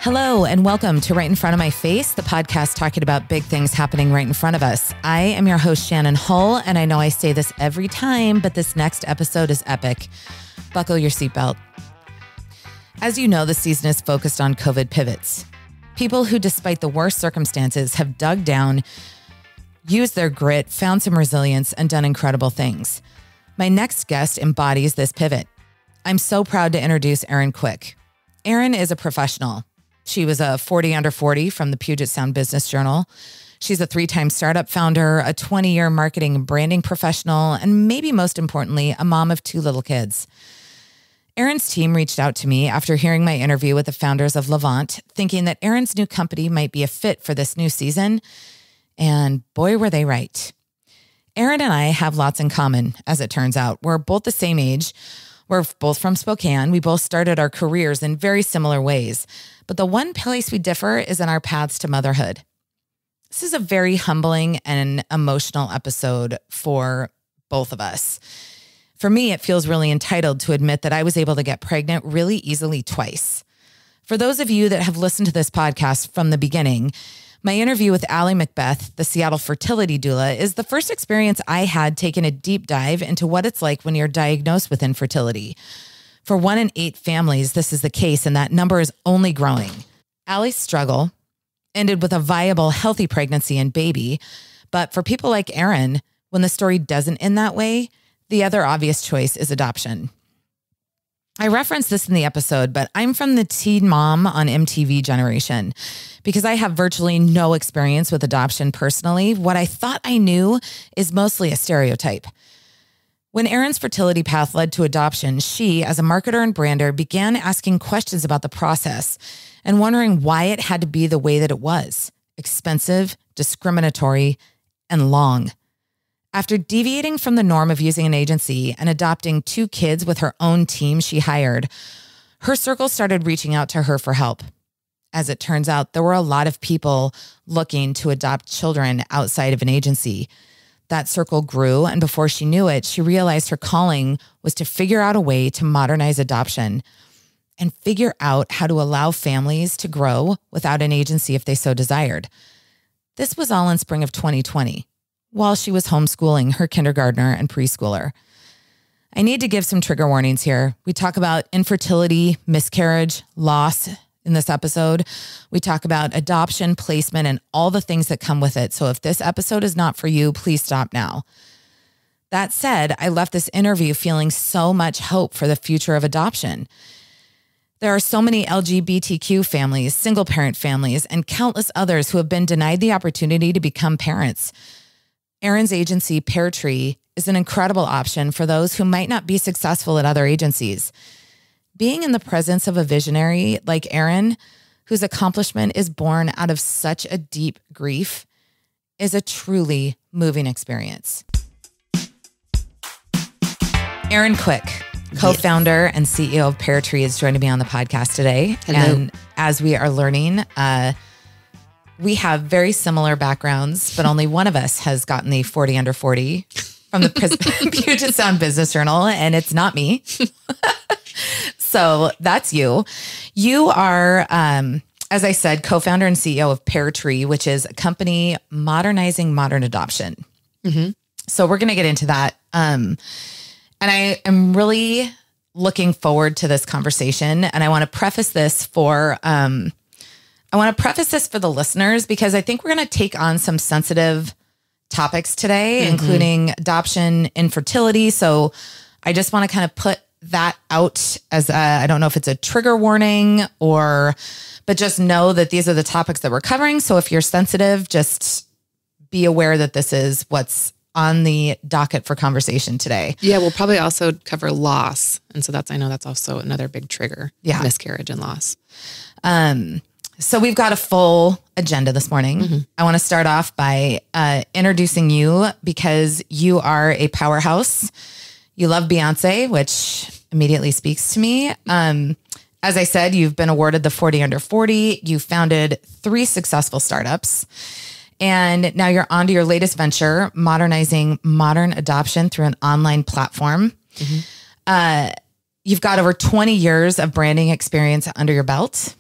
Hello and welcome to Right in Front of My Face, the podcast talking about big things happening right in front of us. I am your host, Shannon Hull, and I know I say this every time, but this next episode is epic. Buckle your seatbelt. As you know, the season is focused on COVID pivots. People who, despite the worst circumstances, have dug down, used their grit, found some resilience, and done incredible things. My next guest embodies this pivot. I'm so proud to introduce Erin Quick. Erin is a professional. She was a 40 under 40 from the Puget Sound Business Journal. She's a 3-time startup founder, a 20-year marketing and branding professional, and maybe most importantly, a mom of 2 little kids. Erin's team reached out to me after hearing my interview with the founders of Levant, thinking that Erin's new company might be a fit for this new season. And boy, were they right. Erin and I have lots in common, as it turns out. We're both the same age. We're both from Spokane. We both started our careers in very similar ways. But the one place we differ is in our paths to motherhood. This is a very humbling and emotional episode for both of us. For me, it feels really entitled to admit that I was able to get pregnant really easily twice. For those of you that have listened to this podcast from the beginning, my interview with Allie Macbeth, the Seattle fertility doula, is the first experience I had taking a deep dive into what it's like when you're diagnosed with infertility. For 1 in 8 families, this is the case, and that number is only growing. Allie's struggle ended with a viable, healthy pregnancy and baby. But for people like Erin, when the story doesn't end that way, the other obvious choice is adoption. I referenced this in the episode, but I'm from the teen mom on MTV generation. Because I have virtually no experience with adoption personally, what I thought I knew is mostly a stereotype. When Erin's fertility path led to adoption, she, as a marketer and brander, began asking questions about the process and wondering why it had to be the way that it was: expensive, discriminatory, and long. After deviating from the norm of using an agency and adopting 2 kids with her own team she hired, her circle started reaching out to her for help. As it turns out, there were a lot of people looking to adopt children outside of an agency. That circle grew, and before she knew it, she realized her calling was to figure out a way to modernize adoption and figure out how to allow families to grow without an agency if they so desired. This was all in spring of 2020, while she was homeschooling her kindergartner and preschooler. I need to give some trigger warnings here. We talk about infertility, miscarriage, loss in this episode. We talk about adoption, placement, and all the things that come with it. So if this episode is not for you, please stop now. That said, I left this interview feeling so much hope for the future of adoption. There are so many LGBTQ families, single parent families, and countless others who have been denied the opportunity to become parents. Erin's agency, Pear Tree, is an incredible option for those who might not be successful at other agencies. Being in the presence of a visionary like Erin, whose accomplishment is born out of such a deep grief, is a truly moving experience. Erin Quick, co-founder and CEO of Pear Tree, is joining me on the podcast today. Hello. And as we are learning, we have very similar backgrounds, but only one of us has gotten the 40 under 40 from the Puget Sound Business Journal, and it's not me. So that's you. You are, as I said, co-founder and CEO of Pear Tree, which is a company modernizing modern adoption. Mm-hmm. So we're going to get into that. And I am really looking forward to this conversation. And I want to preface this for the listeners, because I think we're going to take on some sensitive topics today, including adoption, infertility. So I just want to kind of put that out as I don't know if it's a trigger warning but just know that these are the topics that we're covering. So if you're sensitive, just be aware that this is what's on the docket for conversation today. Yeah, we'll probably also cover loss. And so I know that's also another big trigger. Yeah. Miscarriage and loss. So we've got a full agenda this morning. I want to start off by introducing you because you are a powerhouse. You love Beyonce, which immediately speaks to me. As I said, you've been awarded the 40 under 40. You founded 3 successful startups. And now you're on to your latest venture, modernizing modern adoption through an online platform. You've got over 20 years of branding experience under your belt.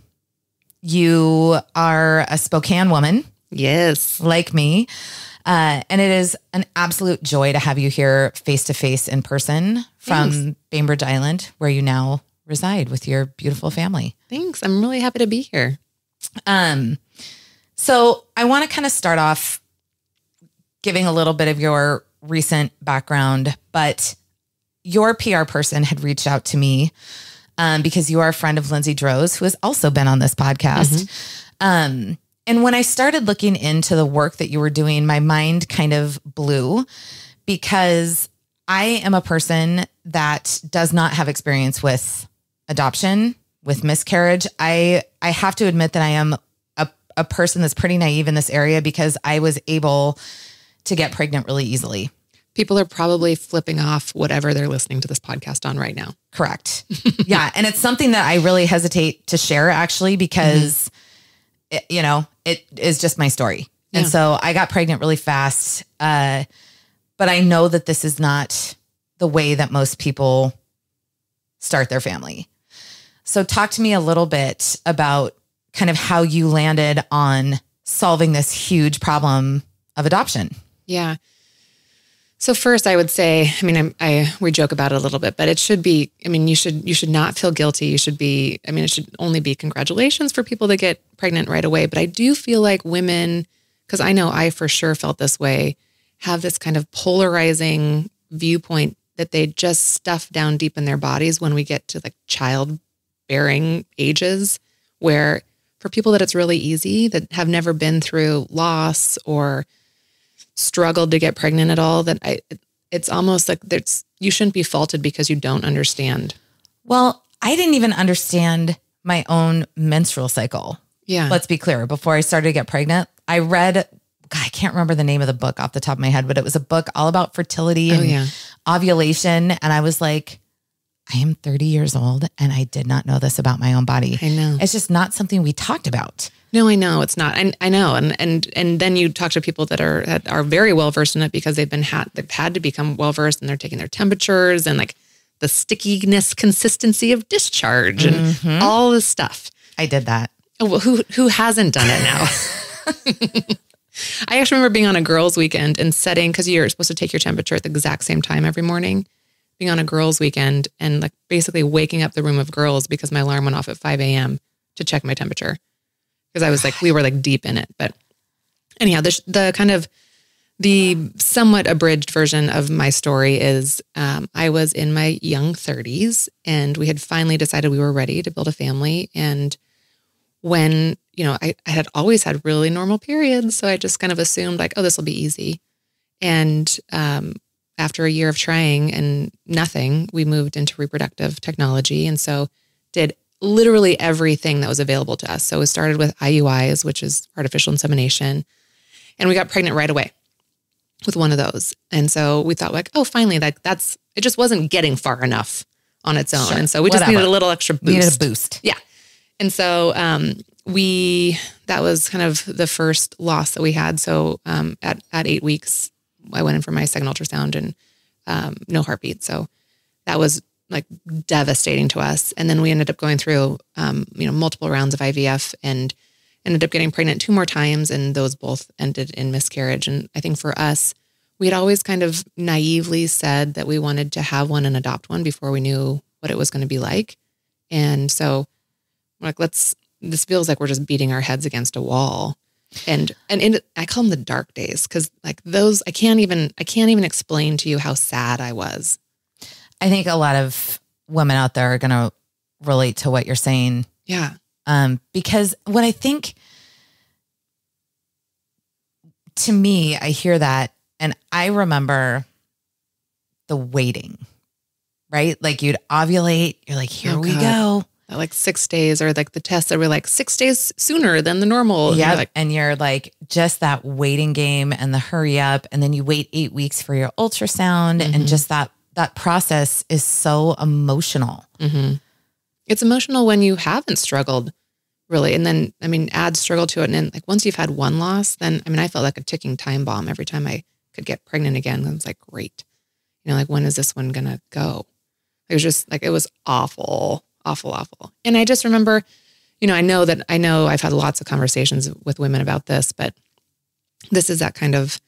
You are a Spokane woman. Yes. Like me. And it is an absolute joy to have you here face to face in person from Bainbridge Island, where you now reside with your beautiful family. Thanks. I'm really happy to be here. So I want to kind of start off giving a little bit of your recent background, but your PR person had reached out to me because you are a friend of Lindsay Droz, who has also been on this podcast. And when I started looking into the work that you were doing, my mind kind of blew because I am a person that does not have experience with adoption, with miscarriage. I have to admit that I am a person that's pretty naive in this area because I was able to get pregnant really easily. People are probably flipping off whatever they're listening to this podcast on right now. Correct. Yeah. And it's something that I really hesitate to share actually, because it is just my story. And so I got pregnant really fast. But I know that this is not the way that most people start their family. So talk to me a little bit about kind of how you landed on solving this huge problem of adoption. Yeah. So first I would say, we joke about it a little bit, but it should be, you should not feel guilty. You should be, it should only be congratulations for people that get pregnant right away. But I do feel like women, because I know I for sure felt this way, have this kind of polarizing viewpoint that they just stuff down deep in their bodies when we get to like childbearing ages, where for people that it's really easy, that have never been through loss or struggled to get pregnant at all, it's almost like you shouldn't be faulted because you don't understand. Well, I didn't even understand my own menstrual cycle. Yeah. Let's be clear. Before I started to get pregnant, I read, I can't remember the name of the book off the top of my head, but it was a book all about fertility and ovulation. And I was like, I am 30 years old and I did not know this about my own body. I know. It's just not something we talked about. No, I know it's not. I know. And then you talk to people that are very well versed in it because they've had to become well versed, and they're taking their temperatures and like the stickiness, consistency of discharge and all this stuff. I did that. Oh, well, who hasn't done it now? I actually remember being on a girls' weekend and setting, because you're supposed to take your temperature at the exact same time every morning, being on a girls' weekend and like basically waking up the room of girls because my alarm went off at 5 a.m. to check my temperature. Because I was like, we were like deep in it. But anyhow, the kind of the somewhat abridged version of my story is I was in my young 30s and we had finally decided we were ready to build a family. And when, I had always had really normal periods. So I just kind of assumed like, oh, this will be easy. And after a year of trying and nothing, we moved into reproductive technology. And so did literally everything that was available to us. So it started with IUIs, which is artificial insemination. And we got pregnant right away with one of those. And so we thought like, oh, finally, it just wasn't getting far enough on its own. Sure. And so we just needed a little extra boost. Needed a boost. Yeah. And so that was kind of the first loss that we had. So at 8 weeks, I went in for my second ultrasound and no heartbeat. So that was like devastating to us. And then we ended up going through, multiple rounds of IVF and ended up getting pregnant 2 more times. And those both ended in miscarriage. And I think for us, we had always kind of naively said that we wanted to have one and adopt one before we knew what it was going to be like. And so we're like, this feels like we're just beating our heads against a wall. And I call them the dark days. 'Cause like those, I can't even explain to you how sad I was. I think a lot of women out there are going to relate to what you're saying. Yeah. Because what I think, to me, I hear that and I remember the waiting, right? Like you'd ovulate, you're like, here we go. Like 6 days, or like the tests that were like 6 days sooner than the normal. Yeah. And you're like, just that waiting game and the hurry up. And then you wait 8 weeks for your ultrasound and just that process is so emotional. Mm-hmm. It's emotional when you haven't struggled really. And then, add struggle to it. And then like once you've had one loss, then, I felt like a ticking time bomb every time I could get pregnant again. I was like, great. Like, when is this one going to go? It was just like, it was awful. And I just remember, I know I've had lots of conversations with women about this, but this is that kind of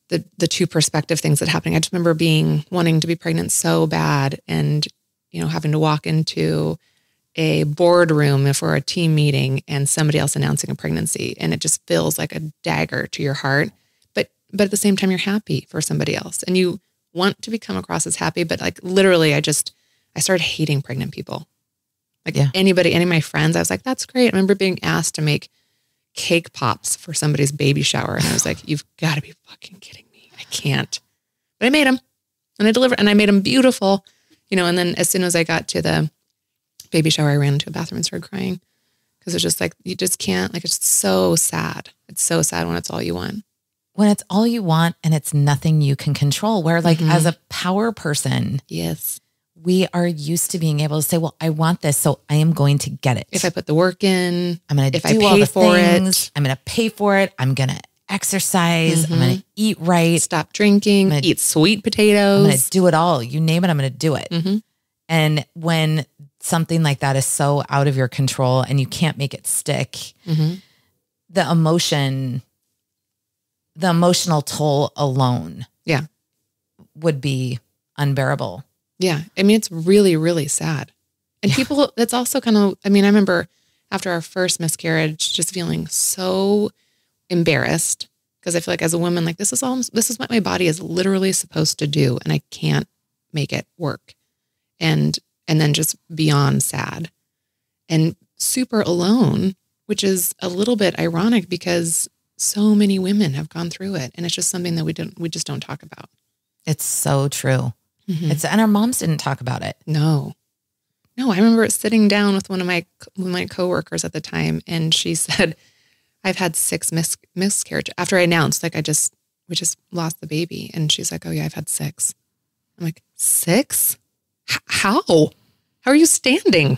the two perspective things that happening. I just remember wanting to be pregnant so bad and, having to walk into a boardroom for a team meeting and somebody else announcing a pregnancy. And it just feels like a dagger to your heart. But at the same time, you're happy for somebody else and you want to come across as happy. But like literally, I started hating pregnant people. Like any of my friends, I was like, that's great. I remember being asked to make cake pops for somebody's baby shower. And I was like, you've got to be fucking kidding me. I can't. But I made them and I delivered and I made them beautiful, and then as soon as I got to the baby shower, I ran into a bathroom and started crying because it's just like, you just can't, like, it's so sad. It's so sad when it's all you want. When it's all you want and it's nothing you can control, where like as a power person, yes, we are used to being able to say, well, I want this, so I am going to get it. If I put the work in, I'm going to do all the things. I'm going to pay for it. I'm going to exercise. I'm going to eat right. Stop drinking. Eat sweet potatoes. I'm going to do it all. You name it, I'm going to do it. And when something like that is so out of your control and you can't make it stick, the emotional toll alone would be unbearable. Yeah. I mean, it's really, really sad. And people, it's also kind of, I remember after our first miscarriage, just feeling so embarrassed because I feel like as a woman, like this is what my body is literally supposed to do. And I can't make it work. And then just beyond sad and super alone, which is a little bit ironic because so many women have gone through it. And it's just something that we just don't talk about. It's so true. And our moms didn't talk about it. No, I remember sitting down with one of my coworkers at the time. And she said, I've had 6 miscarriages after I announced, like, we just lost the baby. And she's like, oh yeah, I've had 6. I'm like, 6? How are you standing?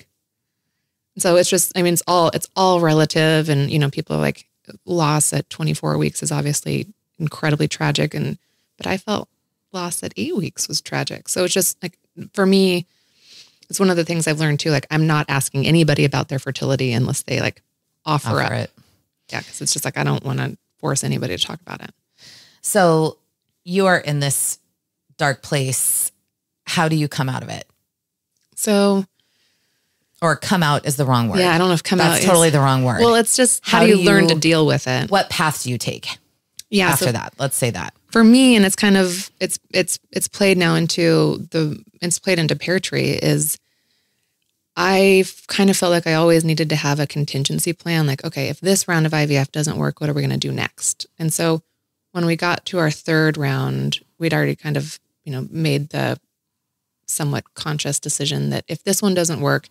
So it's just, it's all relative. And, people are like, loss at 24 weeks is obviously incredibly tragic. But I felt loss at 8 weeks was tragic. So it's just like, for me, it's one of the things I've learned too. Like, I'm not asking anybody about their fertility unless they like offer it. Yeah. Cause it's just like, I don't want to force anybody to talk about it. So you are in this dark place. How do you come out of it? Or come out is the wrong word. Yeah. I don't know if come out That's totally the wrong word. Well, it's just, how do you learn to deal with it? What path do you take? Yeah. After that, let's say that. For me, and it's kind of, it's played now into Pear Tree is I kind of felt like I always needed to have a contingency plan. Like, okay, if this round of IVF doesn't work, what are we going to do next? And so when we got to our 3rd round, we'd already kind of, made the somewhat conscious decision that if this one doesn't work,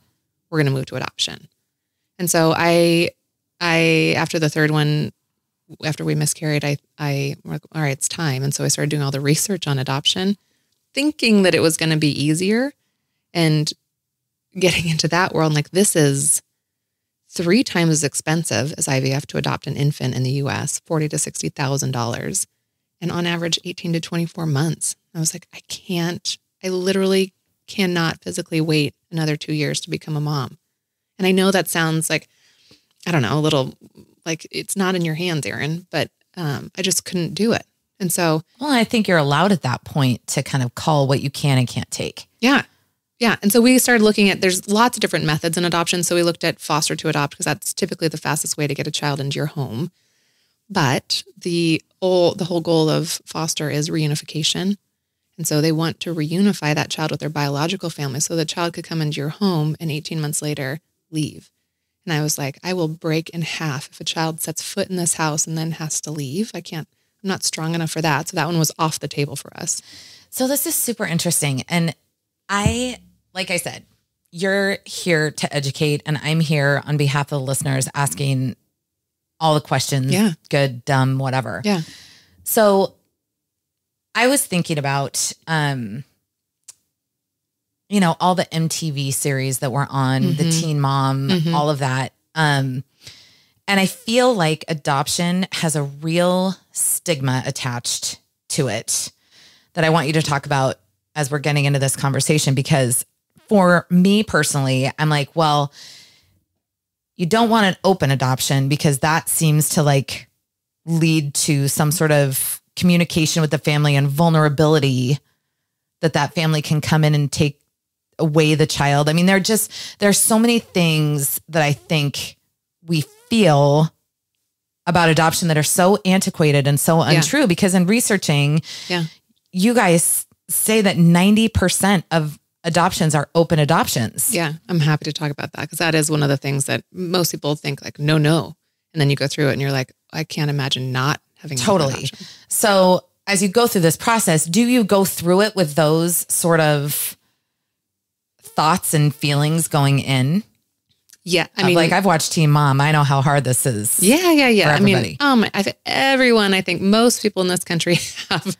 we're going to move to adoption. And so I, after the 3rd one, after we miscarried, I was like, all right, it's time. And so I started doing all the research on adoption, thinking that it was going to be easier and getting into that world. Like, this is 3 times as expensive as IVF to adopt an infant in the US, $40,000 to $60,000. And on average, 18 to 24 months. I was like, I literally cannot physically wait another 2 years to become a mom. And I know that sounds like, I don't know, a little like it's not in your hands, Erin, but I just couldn't do it. And so, well, I think you're allowed at that point to kind of call what you can and can't take. Yeah. Yeah. And so we started looking at, there's lots of different methods in adoption. So we looked at foster to adopt because that's typically the fastest way to get a child into your home. But the whole goal of foster is reunification. And so they want to reunify that child with their biological family so the child could come into your home and 18 months later leave. And I was like, I will break in half if a child sets foot in this house and then has to leave. I'm not strong enough for that. So that one was off the table for us. So this is super interesting. And like I said, you're here to educate, and I'm here on behalf of the listeners asking all the questions. Yeah. Good, dumb, whatever. Yeah. So I was thinking about, all the MTV series that were on, the Teen Mom, all of that. And I feel like adoption has a real stigma attached to it that I want you to talk about as we're getting into this conversation, because for me personally, I'm like, well, you don't want an open adoption because that seems to like lead to some sort of communication with the family and vulnerability that family can come in and take away the child. I mean, there's so many things that I think we feel about adoption that are so antiquated and so untrue, because in researching, you guys say that 90% of adoptions are open adoptions. Yeah. I'm happy to talk about that because that is one of the things that most people think like, no. And then you go through it and you're like, I can't imagine not having totally. So as you go through this process, do you go through it with those sort of thoughts and feelings going in? Yeah. I mean, like I've watched Teen Mom. I know how hard this is. Yeah. For everybody. I mean, I think most people in this country have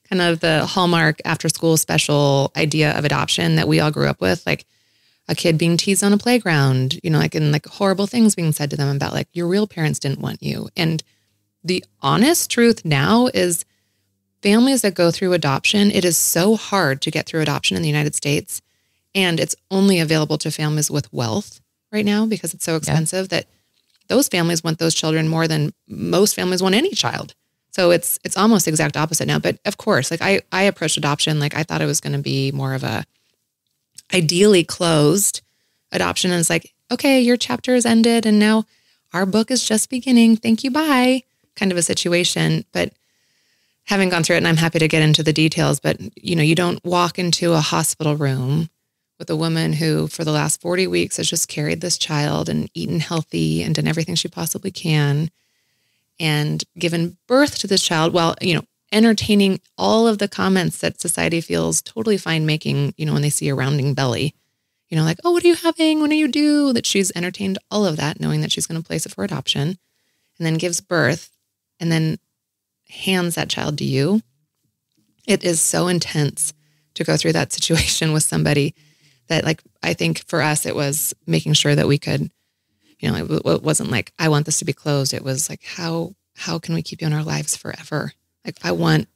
kind of the hallmark after school special idea of adoption that we all grew up with. Like a kid being teased on a playground, and like horrible things being said to them about like your real parents didn't want you. And the honest truth now is families that go through adoption, it is so hard to get through adoption in the United States. And it's only available to families with wealth right now because it's so expensive that those families want those children more than most families want any child. So it's almost exact opposite now. But of course, like I approached adoption, like I thought it was going to be more of a ideally closed adoption. And it's like, okay, your chapter is ended and now our book is just beginning. Thank you. Bye. Kind of a situation. But having gone through it, and I'm happy to get into the details, but you don't walk into a hospital room with a woman who for the last 40 weeks has just carried this child and eaten healthy and done everything she possibly can and given birth to this child while, entertaining all of the comments that society feels totally fine making, when they see a rounding belly, like, oh, what are you having? When are you due? That she's entertained all of that, knowing that she's going to place it for adoption and then gives birth and then hands that child to you. It is so intense to go through that situation with somebody that, like, I think for us, it was making sure that we could, it wasn't like, I want this to be closed. It was like, how can we keep you in our lives forever? Like, I want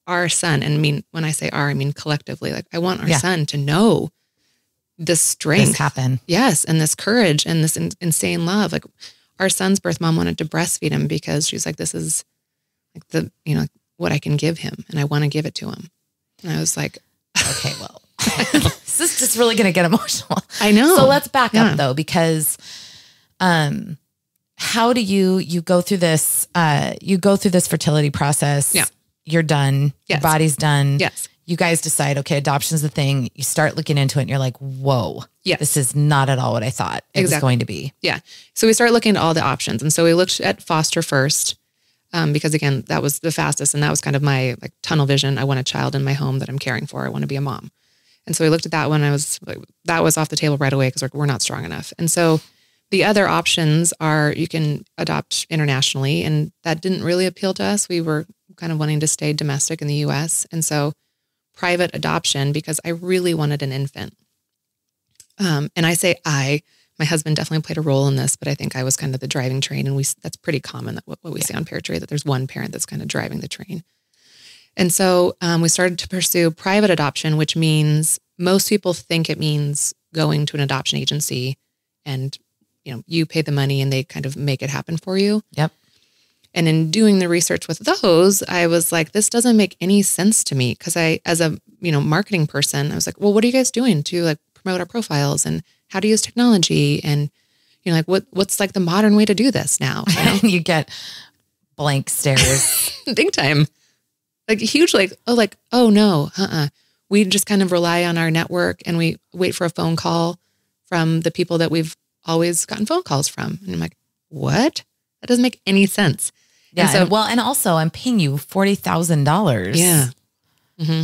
our son. And when I say our, I mean collectively, like I want our son to know this strength. This happen. Yes. And this courage and this insane love. Like our son's birth mom wanted to breastfeed him because she's like, this is like the, what I can give him. And I want to give it to him. And I was like, okay, well, this is just really going to get emotional. I know. So let's back up though, because, how do you go through this, fertility process? Yeah. You're done. Yes. Your body's done. Yes. You guys decide, okay, adoption's the thing. You start looking into it and you're like, whoa, this is not at all what I thought it was going to be. Yeah. So we start looking at all the options. And so we looked at foster first, because again, that was the fastest. And that was kind of my like tunnel vision. I want a child in my home that I'm caring for. I want to be a mom. And so we looked at that one. That was off the table right away because we're not strong enough. And so the other options are you can adopt internationally. And that didn't really appeal to us. We were kind of wanting to stay domestic in the US. And so private adoption, because I really wanted an infant. And I say my husband definitely played a role in this, but I think I was kind of the driving train. And that's pretty common that what we say on Pear Tree, that there's one parent that's kind of driving the train. And so we started to pursue private adoption, which means most people think it means going to an adoption agency and, you pay the money and they kind of make it happen for you. Yep. And in doing the research with those, I was like, this doesn't make any sense to me. Cause as a, marketing person, I was like, well, what are you guys doing to like promote our profiles and how to use technology? And, like what's like the modern way to do this now? You get blank stares. Big time. Like huge, oh no, we just kind of rely on our network and we wait for a phone call from the people that we've always gotten phone calls from. And I'm like, what? That doesn't make any sense. Yeah. And also I'm paying you $40,000. Yeah. Mm-hmm.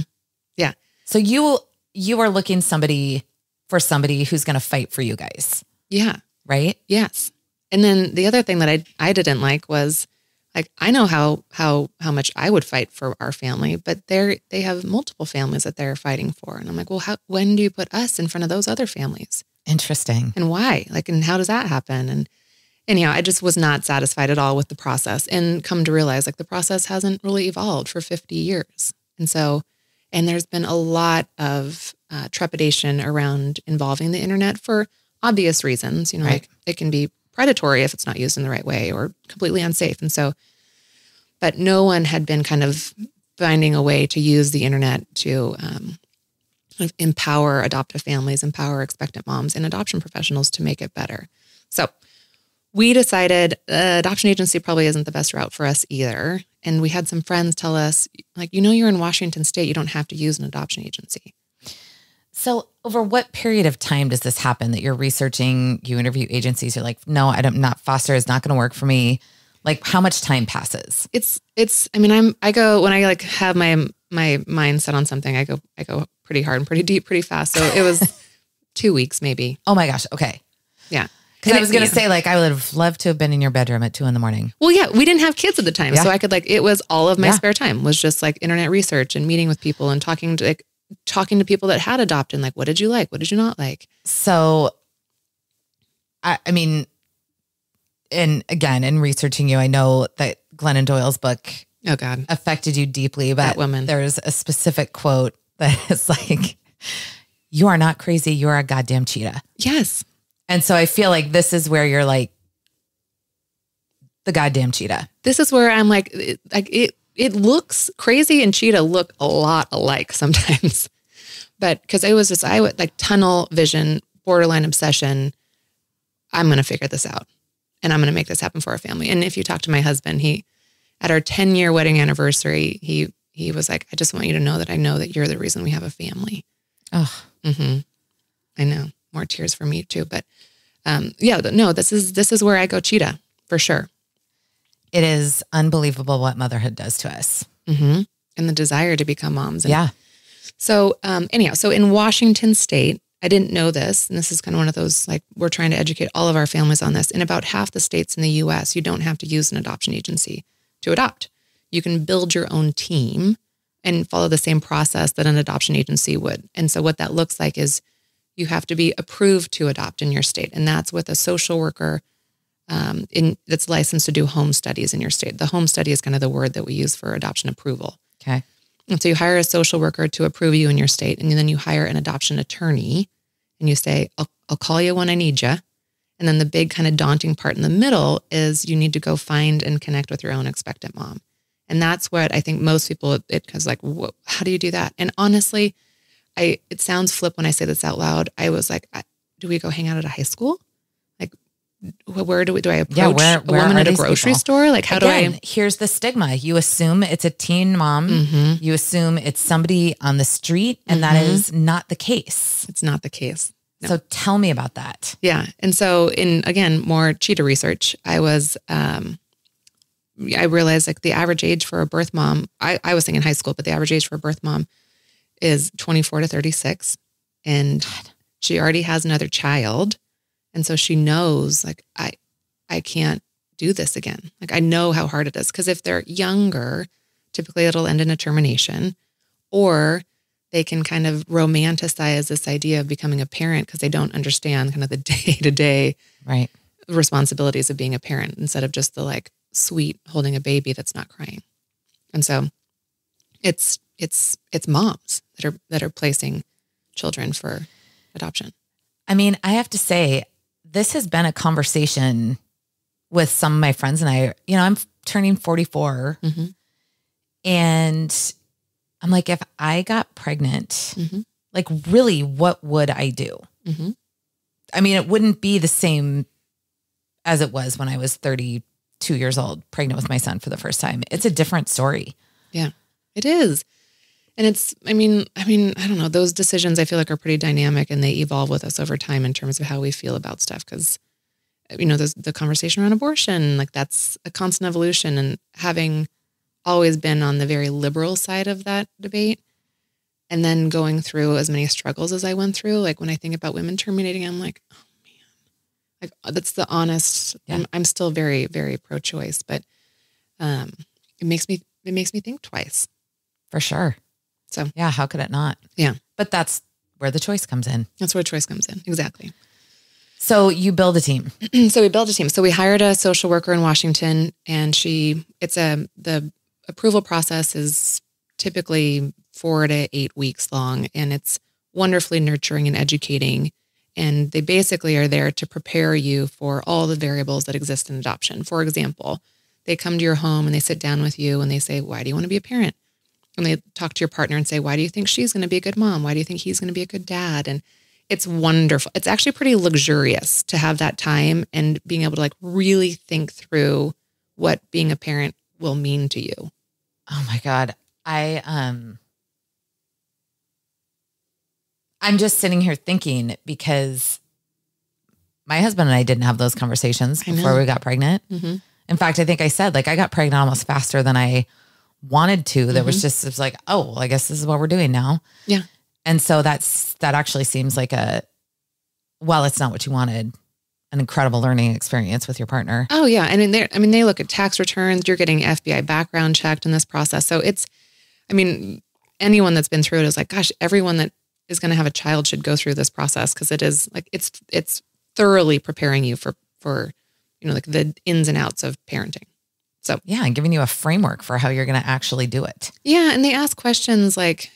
Yeah. So you are looking for somebody who's going to fight for you guys. Yeah. Right. Yes. And then the other thing that I didn't like was like, I know how much I would fight for our family, but they have multiple families that they're fighting for. And I'm like, well, when do you put us in front of those other families? Interesting. And why? And how does that happen? And anyhow, I just was not satisfied at all with the process and come to realize the process hasn't really evolved for 50 years. And there's been a lot of trepidation around involving the internet for obvious reasons, Right. like it can be predatory if it's not used in the right way or completely unsafe. And so, but no one had been kind of finding a way to use the internet to kind of empower adoptive families, empower expectant moms and adoption professionals to make it better. So we decided adoption agency probably isn't the best route for us either. And we had some friends tell us, like, you're in Washington State, you don't have to use an adoption agency. So over what period of time does this happen that you're researching, you interview agencies, you're like, no, not foster is not going to work for me. Like how much time passes? I go, when I like have my mind set on something, I go pretty hard and pretty deep, pretty fast. So it was 2 weeks, maybe. Oh my gosh. Okay. Yeah. Because I was going to say, like, I would have loved to have been in your bedroom at 2 a.m. Well, yeah, we didn't have kids at the time. Yeah. So I could it was all of my spare time was just like internet research and meeting with people and talking to people that had adopted. Like, what did you like? What did you not like? So, I mean, and again, in researching you, I know that Glennon Doyle's book Oh God, affected you deeply, but that woman. There's a specific quote that is like, you are not crazy. You're a goddamn cheetah. Yes. And so I feel like this is where you're like the goddamn cheetah. This is where I'm like it looks crazy and cheetah look a lot alike sometimes. But because I would like tunnel vision, borderline obsession. I'm going to figure this out and I'm going to make this happen for our family. And if you talk to my husband, at our 10-year wedding anniversary, he was like, I just want you to know that I know that you're the reason we have a family. Oh, I know. More tears for me too. But this is where I go cheetah for sure. it is unbelievable what motherhood does to us. Mm-hmm. And the desire to become moms. Yeah. So so in Washington State, I didn't know this, and this is kind of one of those, like, we're trying to educate all of our families on this. In about half the states in the U.S., you don't have to use an adoption agency to adopt. You can build your own team and follow the same process that an adoption agency would. And so what that looks like is you have to be approved to adopt in your state. And that's with a social worker that's licensed to do home studies in your state. The home study is kind of the word that we use for adoption approval. Okay. And so you hire a social worker to approve you in your state, and then you hire an adoption attorney, and you say, I'll call you when I need you. And then the big kind of daunting part in the middle is you need to go find and connect with your own expectant mom. And that's what I think most people, because like, how do you do that? And honestly, it sounds flip when I say this out loud. I was like, do we go hang out at a high school? Like, where do I approach a woman at a grocery store? Like, here's the stigma. You assume it's a teen mom. Mm-hmm. You assume it's somebody on the street, and that is not the case. It's not the case. No. So tell me about that. Yeah. And so again, more cheetah research, I realized like the average age for a birth mom, I was thinking high school, but the average age for a birth mom is 24 to 36. And she already has another child. And so she knows, like, I can't do this again. Like, I know how hard it is. Because if they're younger, typically it'll end in a termination, or they can kind of romanticize this idea of becoming a parent because they don't understand kind of the day-to-day Right. responsibilities of being a parent, instead of just the like sweet holding a baby that's not crying. And so it's moms that are placing children for adoption. I mean, I have to say, this has been a conversation with some of my friends and I. I'm turning 44, and I'm like, if I got pregnant, like, really, what would I do? I mean, it wouldn't be the same as it was when I was 32 years old, pregnant with my son for the first time. It's a different story. Yeah, it is. And it's, I mean, I don't know, those decisions I feel like are pretty dynamic, and they evolve with us over time in terms of how we feel about stuff. Because, there's the conversation around abortion, like, that's a constant evolution. And having always been on the very liberal side of that debate, and then going through as many struggles as I went through, like, when I think about women terminating, I'm like, oh man, like, that's the honest, I'm still very, very pro-choice, but it makes me think twice. For sure. So yeah, how could it not? Yeah. But that's where the choice comes in. That's where choice comes in. Exactly. So you build a team. So we built a team. So we hired a social worker in Washington, and the approval process is typically 4 to 8 weeks long, and it's wonderfully nurturing and educating. And they basically are there to prepare you for all the variables that exist in adoption. For example, they come to your home and they sit down with you and they say, why do you want to be a parent? And they talk to your partner and say, why do you think she's going to be a good mom? Why do you think he's going to be a good dad? And it's wonderful. It's actually pretty luxurious to have that time and being able to like really think through what being a parent will mean to you. Oh my God. I'm just sitting here thinking because my husband and I didn't have those conversations before we got pregnant. Mm-hmm. In fact, I think I said, like, I got pregnant almost faster than I wanted to. There was just, it was like, oh, well, I guess this is what we're doing now. Yeah. And so that actually seems like well, it's not what you wanted, an incredible learning experience with your partner. Oh yeah. And they look at tax returns. You're getting FBI background checked in this process. So anyone that's been through it is like, gosh, everyone that is going to have a child should go through this process. Cause it is like, it's thoroughly preparing you for, like the ins and outs of parenting. So yeah, and giving you a framework for how you're going to actually do it. Yeah. And they ask questions like,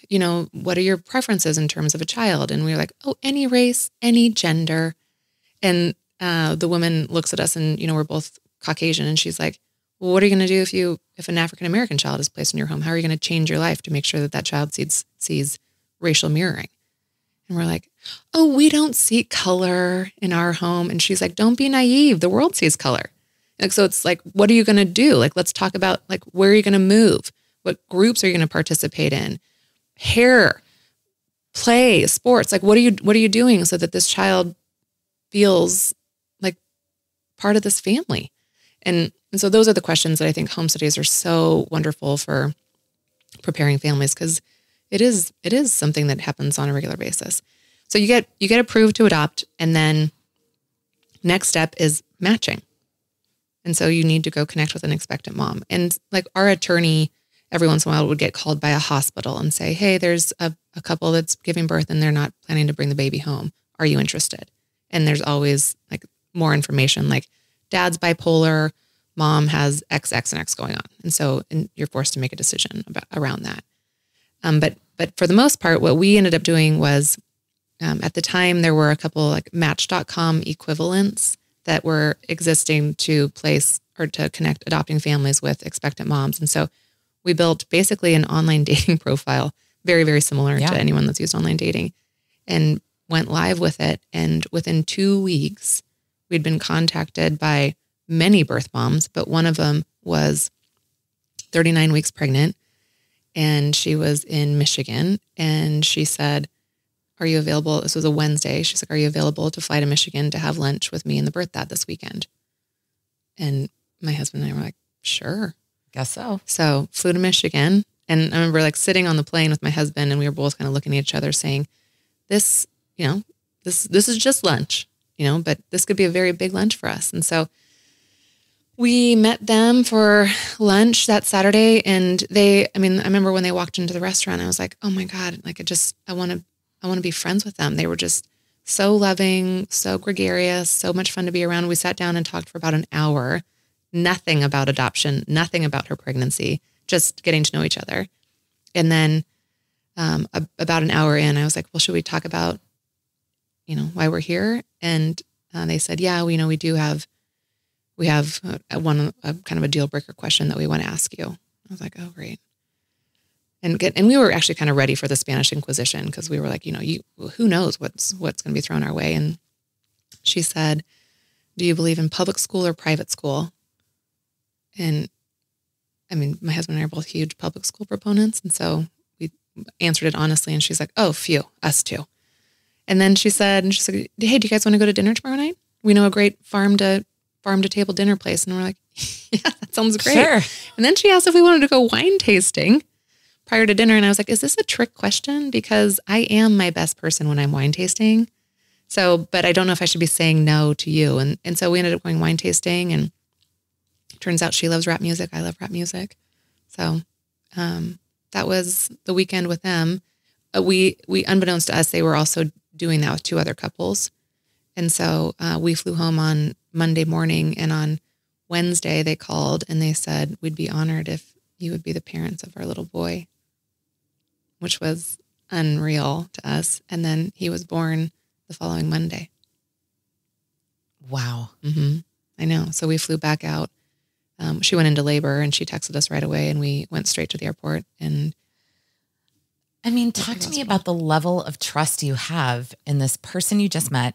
what are your preferences in terms of a child? And we're like, oh, any race, any gender. And the woman looks at us and, we're both Caucasian. And she's like, well, what are you going to do if an African-American child is placed in your home? How are you going to change your life to make sure that child sees racial mirroring? And we're like, oh, we don't see color in our home. And she's like, don't be naive. The world sees color. Like, so it's like, what are you going to do? Like, let's talk about like, where are you going to move? What groups are you going to participate in? Hair, play, sports. Like, what are you doing so that this child feels like part of this family? And so those are the questions that I think home studies are so wonderful for preparing families, because it is something that happens on a regular basis. So you get approved to adopt, and then next step is matching. And so you need to go connect with an expectant mom. And like our attorney every once in a while would get called by a hospital and say, hey, there's a couple that's giving birth and they're not planning to bring the baby home. Are you interested? And there's always like more information, like dad's bipolar, mom has X, X, and X going on. And you're forced to make a decision around that. But for the most part, what we ended up doing was, at the time, there were a couple like Match.com equivalents that were existing to place or to connect adopting families with expectant moms. And so we built basically an online dating profile, very, very similar to anyone that's used online dating, and went live with it. And within 2 weeks, we'd been contacted by many birth moms, but one of them was 39 weeks pregnant, and she was in Michigan. And she said, are you available? This was a Wednesday. She's like, are you available to fly to Michigan to have lunch with me and the birth dad this weekend? And my husband and I were like, sure. Guess so. So flew to Michigan. And I remember like sitting on the plane with my husband, and we were both kind of looking at each other saying, this is just lunch, but this could be a very big lunch for us. And so we met them for lunch that Saturday, and I remember when they walked into the restaurant, I was like, oh my God, like I want to be friends with them. They were just so loving, so gregarious, so much fun to be around. We sat down and talked for about an hour, nothing about adoption, nothing about her pregnancy, just getting to know each other. And then about an hour in, I was like, well, should we talk about, why we're here? And they said, yeah, we have one kind of a deal breaker question that we want to ask you. I was like, oh, great. And we were actually kind of ready for the Spanish Inquisition, because we were like, who knows what's going to be thrown our way. And she said, do you believe in public school or private school? And my husband and I are both huge public school proponents. And so we answered it honestly. And she's like, oh, phew, us too. And then she's like, hey, do you guys want to go to dinner tomorrow night? We know a great farm to table dinner place. And we're like, yeah, that sounds great. Sure. And then she asked if we wanted to go wine tasting prior to dinner. And I was like, is this a trick question? Because I am my best person when I'm wine tasting. So, but I don't know if I should be saying no to you. And so we ended up going wine tasting, and it turns out she loves rap music. I love rap music. So that was the weekend with them. We unbeknownst to us, they were also doing that with 2 other couples. And so we flew home on Monday morning, and on Wednesday they called and they said, we'd be honored if you would be the parents of our little boy, which was unreal to us. And then he was born the the following Monday. Wow. I know. So we flew back out. She went into labor and she texted us right away and we went straight to the airport. And I mean, talk to me about the level of trust you have in this person you just met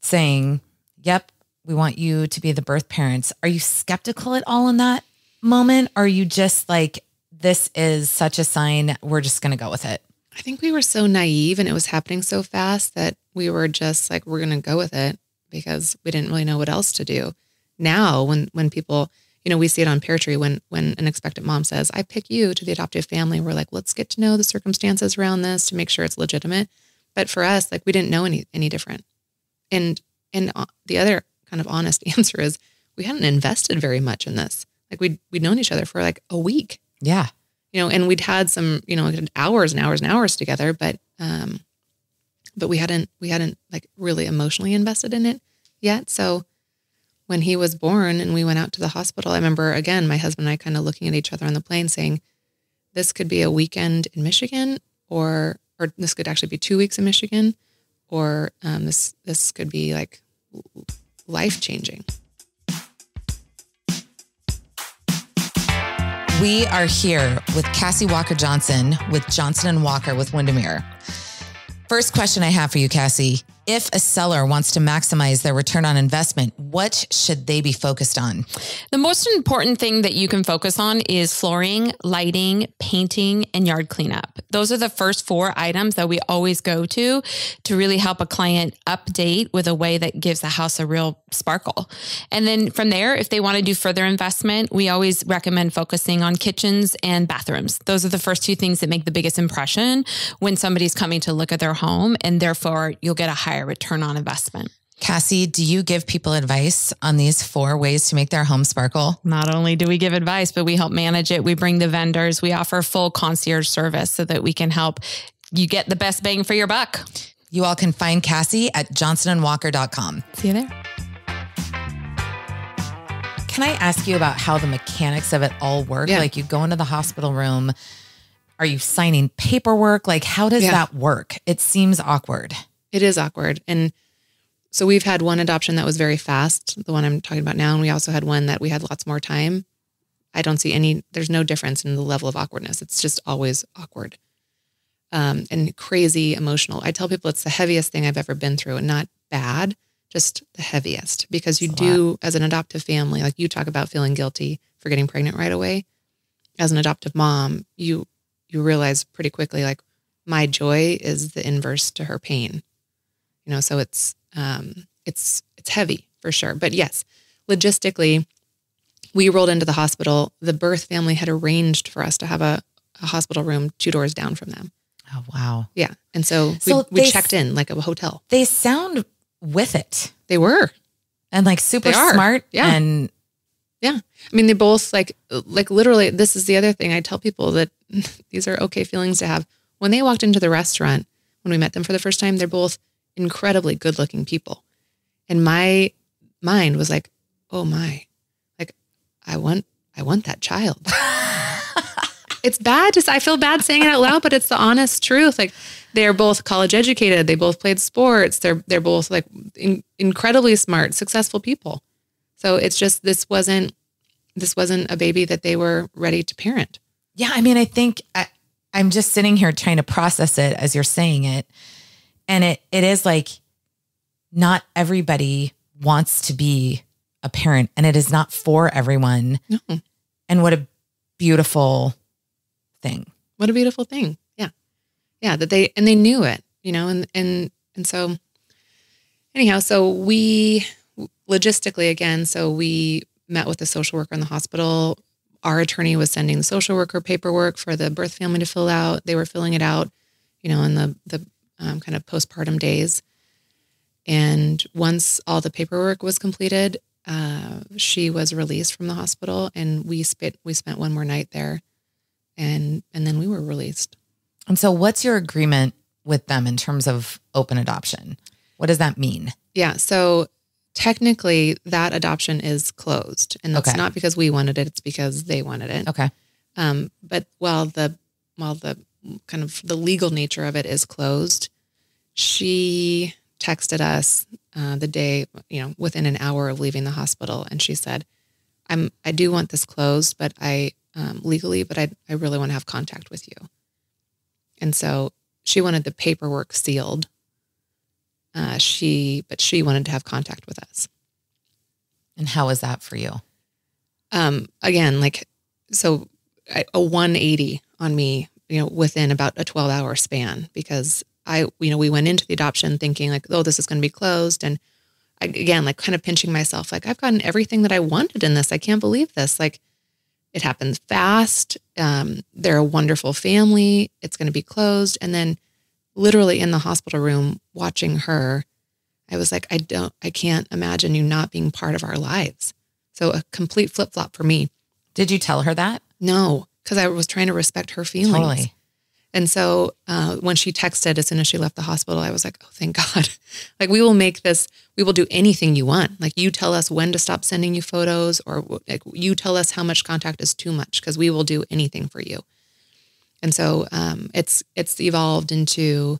saying, yep, we want you to be the birth parents. Are you skeptical at all in that moment? Or are you just like, this is such a sign, we're just going to go with it? I think we were so naive and it was happening so fast that we were just like, we're going to go with it because we didn't really know what else to do. Now, when people, we see it on Pear Tree when an expectant mom says, I pick you to the adoptive family, we're like, let's get to know the circumstances around this to make sure it's legitimate. But for us, like we didn't know any different. And the other kind of honest answer is we hadn't invested very much in this. Like we'd known each other for like a week. Yeah. And we'd had some, hours and hours and hours together, but we hadn't like really emotionally invested in it yet. So when he was born and we went out to the hospital, I remember again, my husband and I kind of looking at each other on the plane saying, this could be a weekend in Michigan or this could actually be 2 weeks in Michigan, or this could be like life-changing. We are here with Cassie Walker Johnson with Johnson & Walker with Windermere. First question I have for you, Cassie. If a seller wants to maximize their return on investment, what should they be focused on? The most important thing that you can focus on is flooring, lighting, painting, and yard cleanup. Those are the first 4 items that we always go to really help a client update with a way that gives the house a real sparkle. And then from there, if they want to do further investment, we always recommend focusing on kitchens and bathrooms. Those are the first 2 things that make the biggest impression when somebody's coming to look at their home, and therefore you'll get a higher return on investment. Cassie, do you give people advice on these 4 ways to make their home sparkle? Not only do we give advice, but we help manage it. We bring the vendors. We offer full concierge service so that we can help you get the best bang for your buck. You all can find Cassie at johnsonandwalker.com. See you there. Can I ask you about how the mechanics of it all work? Yeah. Like you go into the hospital room, are you signing paperwork? Like how does that work? It seems awkward. It is awkward. And so we've had one adoption that was very fast, the one I'm talking about now. And we also had one that we had lots more time. I don't see there's no difference in the level of awkwardness. It's just always awkward and crazy emotional. I tell people it's the heaviest thing I've ever been through, and not bad, just the heaviest, because you do, as an adoptive family, like you talk about feeling guilty for getting pregnant right away. As an adoptive mom, you realize pretty quickly, like my joy is the inverse to her pain. So it's heavy for sure. But yes, logistically, we rolled into the hospital. The birth family had arranged for us to have a hospital room 2 doors down from them. Oh, wow. Yeah. And so we checked in like a hotel. They sound with it. They were. And like super smart. Yeah. And yeah. I mean, they both like literally, this is the other thing I tell people, that these are okay feelings to have. When they walked into the restaurant, when we met them for the first time, they're both incredibly good looking people. And my mind was like, oh my, like I want that child. It's bad I feel bad saying it out loud, but it's the honest truth. Like they're both college educated. They both played sports. They're both like incredibly smart, successful people. So it's just, this wasn't a baby that they were ready to parent. yeah, I mean, I think I'm just sitting here trying to process it as you're saying it. And it is like, not everybody wants to be a parent, and it is not for everyone. No. And what a beautiful thing. What a beautiful thing. Yeah. Yeah. They knew it, and so anyhow, so we logistically again, so we met with the social worker in the hospital. Our attorney was sending the social worker paperwork for the birth family to fill out. They were filling it out, in the kind of postpartum days. And once all the paperwork was completed, she was released from the hospital, and we spent 1 more night there, and then we were released. And so what's your agreement with them in terms of open adoption? What does that mean? Yeah. So technically that adoption is closed, and that's not because we wanted it. It's because they wanted it. Okay. But while the kind of the legal nature of it is closed, she texted us the day, within an hour of leaving the hospital. And she said, I do want this closed, but legally, but I really want to have contact with you. And so she wanted the paperwork sealed. But she wanted to have contact with us. And how was that for you? Again, a 180 on me, within about a 12-hour span, because we went into the adoption thinking like, oh, this is going to be closed. And again, like kind of pinching myself, like I've gotten everything that I wanted in this. I can't believe this. Like it happened fast. They're a wonderful family. It's going to be closed. And then literally in the hospital room watching her, I was like, I can't imagine you not being part of our lives. So a complete flip-flop for me. Did you tell her that? No, because I was trying to respect her feelings. Totally. And so when she texted as soon as she left the hospital, I was like, oh, thank God. Like we will do anything you want. Like you tell us when to stop sending you photos, or like you tell us how much contact is too much, because we will do anything for you. And so it's evolved into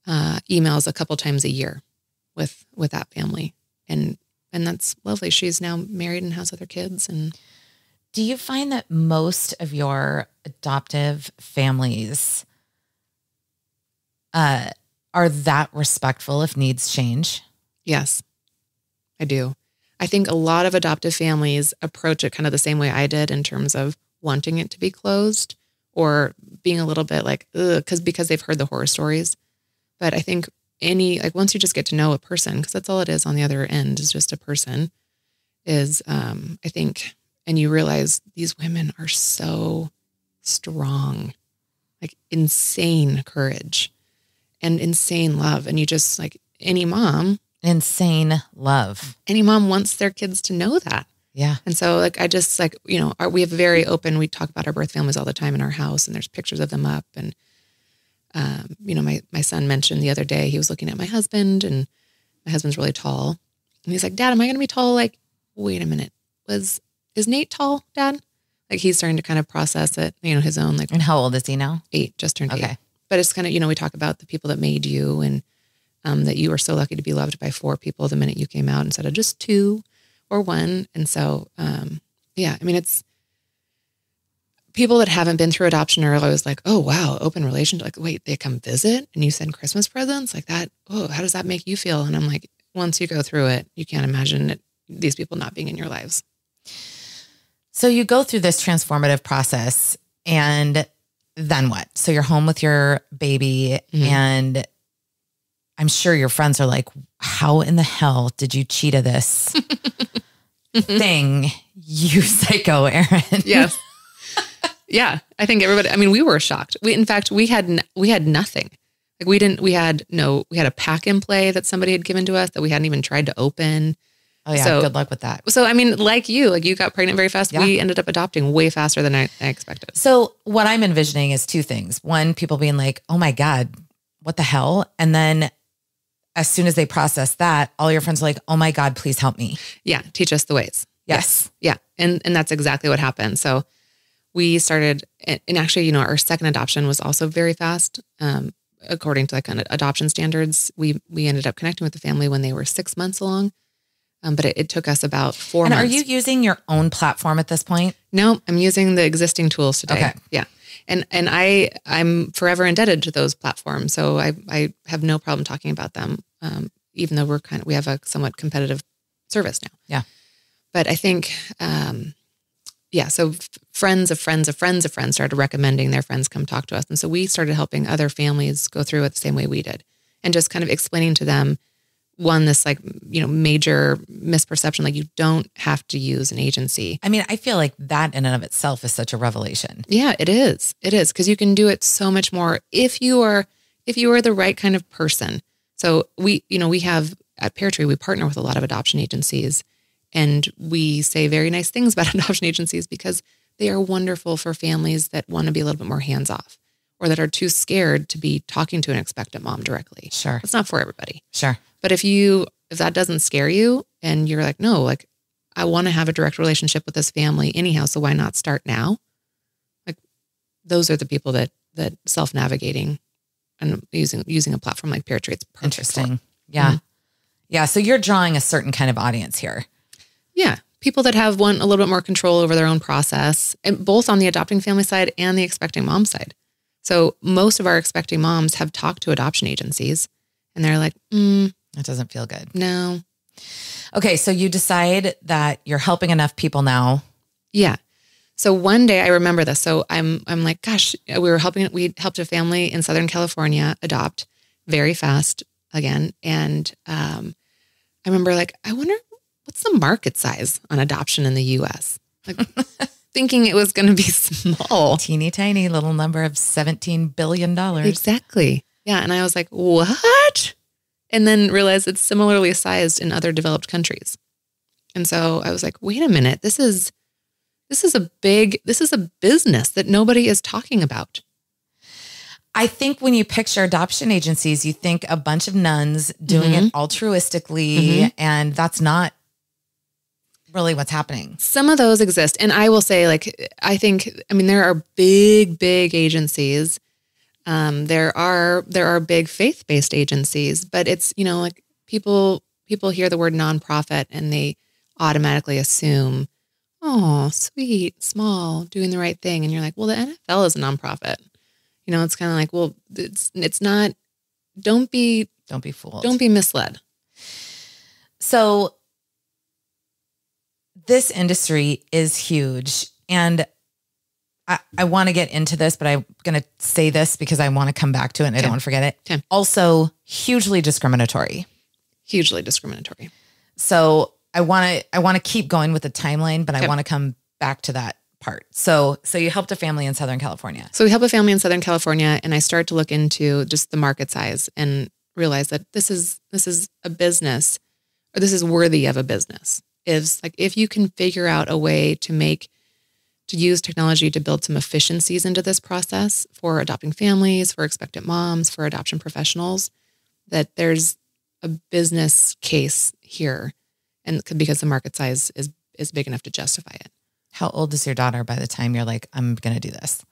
emails a couple times a year with that family. And that's lovely. She's now married and has other kids. And do you find that most of your adoptive families are that respectful if needs change? Yes, I do. I think a lot of adoptive families approach it kind of the same way I did in terms of wanting it to be closed or being a little bit like, ugh, because they've heard the horror stories. But I think once you just get to know a person, because that's all it is on the other end, is just a person, is I think, and you realize these women are so strong, like insane courage and insane love. And you just like insane love. Any mom wants their kids to know that. Yeah. And so like, I just like, we have very open, we talk about our birth families all the time in our house, and there's pictures of them up. And, my son mentioned the other day, he was looking at my husband, and my husband's really tall. And he's like, Dad, am I going to be tall? Like, wait a minute. Is Nate tall, Dad? Like he's starting to kind of process it, his own like. And how old is he now? 8, just turned 8. Okay. But it's kind of, we talk about the people that made you, and that you were so lucky to be loved by 4 people the minute you came out instead of just 2 or 1. And so, it's people that haven't been through adoption are always like, oh, wow, open relationship. Like, wait, they come visit and you send Christmas presents like that. Oh, how does that make you feel? And I'm like, once you go through it, you can't imagine these people not being in your lives. So you go through this transformative process, and then what? So you're home with your baby, and I'm sure your friends are like, how in the hell did you cheat of this thing, you psycho, Erin? Yes. Yeah. I think everybody, we were shocked. We had nothing. Like we had a pack and play that somebody had given to us that we hadn't even tried to open. Oh yeah. So, good luck with that. So, like you got pregnant very fast. Yeah. We ended up adopting way faster than I expected. So what I'm envisioning is 2 things. One, people being like, oh my God, what the hell? And then as soon as they process that, all your friends are like, oh my God, please help me. Yeah. Teach us the ways. Yes. Yeah. And that's exactly what happened. So we started, and actually, our second adoption was also very fast. According to like adoption standards, we ended up connecting with the family when they were 6 months along. But it took us about 4 months. And are you using your own platform at this point? No, I'm using the existing tools today. Okay. Yeah. And I'm forever indebted to those platforms. So I have no problem talking about them. Even though we have a somewhat competitive service now. Yeah. But I think, so friends of friends of friends of friends started recommending their friends come talk to us. And so we started helping other families go through it the same way we did, and just kind of explaining to them, this like, major misperception, like you don't have to use an agency. I feel like that in and of itself is such a revelation. Yeah, it is. It is. Because you can do it so much more if you are the right kind of person. So we have at Pear Tree, we partner with a lot of adoption agencies, and we say very nice things about adoption agencies because they are wonderful for families that want to be a little bit more hands-off, or that are too scared to be talking to an expectant mom directly. Sure. It's not for everybody. Sure. But if that doesn't scare you and you're like, no, like I want to have a direct relationship with this family anyhow, so why not start now? Like those are the people that self-navigating and using a platform like Pear Tree, it's perfect. Interesting. Yeah. Mm-hmm. Yeah. So you're drawing a certain kind of audience here. Yeah. People that have a little bit more control over their own process, and both on the adopting family side and the expecting mom side. So most of our expecting moms have talked to adoption agencies and they're like, it doesn't feel good. No. Okay. So you decide that you're helping enough people now. Yeah. So one day I remember this. So I'm like, gosh, we helped a family in Southern California adopt very fast again. And I remember like, I wonder what's the market size on adoption in the US? Like thinking it was going to be small. Teeny tiny little number of $17 billion. Exactly. Yeah. And I was like, what? And then realized it's similarly sized in other developed countries. And so I was like, wait a minute, this is a business that nobody is talking about. I think when you picture adoption agencies, you think a bunch of nuns doing it altruistically, and that's not really what's happening. Some of those exist. And I will say, there are big agencies. There are big faith-based agencies, but it's, like people hear the word nonprofit and they automatically assume, oh, sweet, small, doing the right thing. And you're like, well, the NFL is a nonprofit. It's kind of like, well, it's not, don't be fooled. Don't be misled. So this industry is huge. And I want to get into this, but I'm going to say this because I want to come back to it and I don't want to forget it. Okay. Also hugely discriminatory. Hugely discriminatory. So I want to keep going with the timeline, but I want to come back to that part. So you helped a family in Southern California. So we helped a family in Southern California, and I started to look into just the market size and realize that this is a business, or this is worthy of a business. Is like, if you can figure out a way to use technology to build some efficiencies into this process for adopting families, for expectant moms, for adoption professionals, that there's a business case here. And because the market size is big enough to justify it. How old is your daughter by the time you're like, I'm going to do this?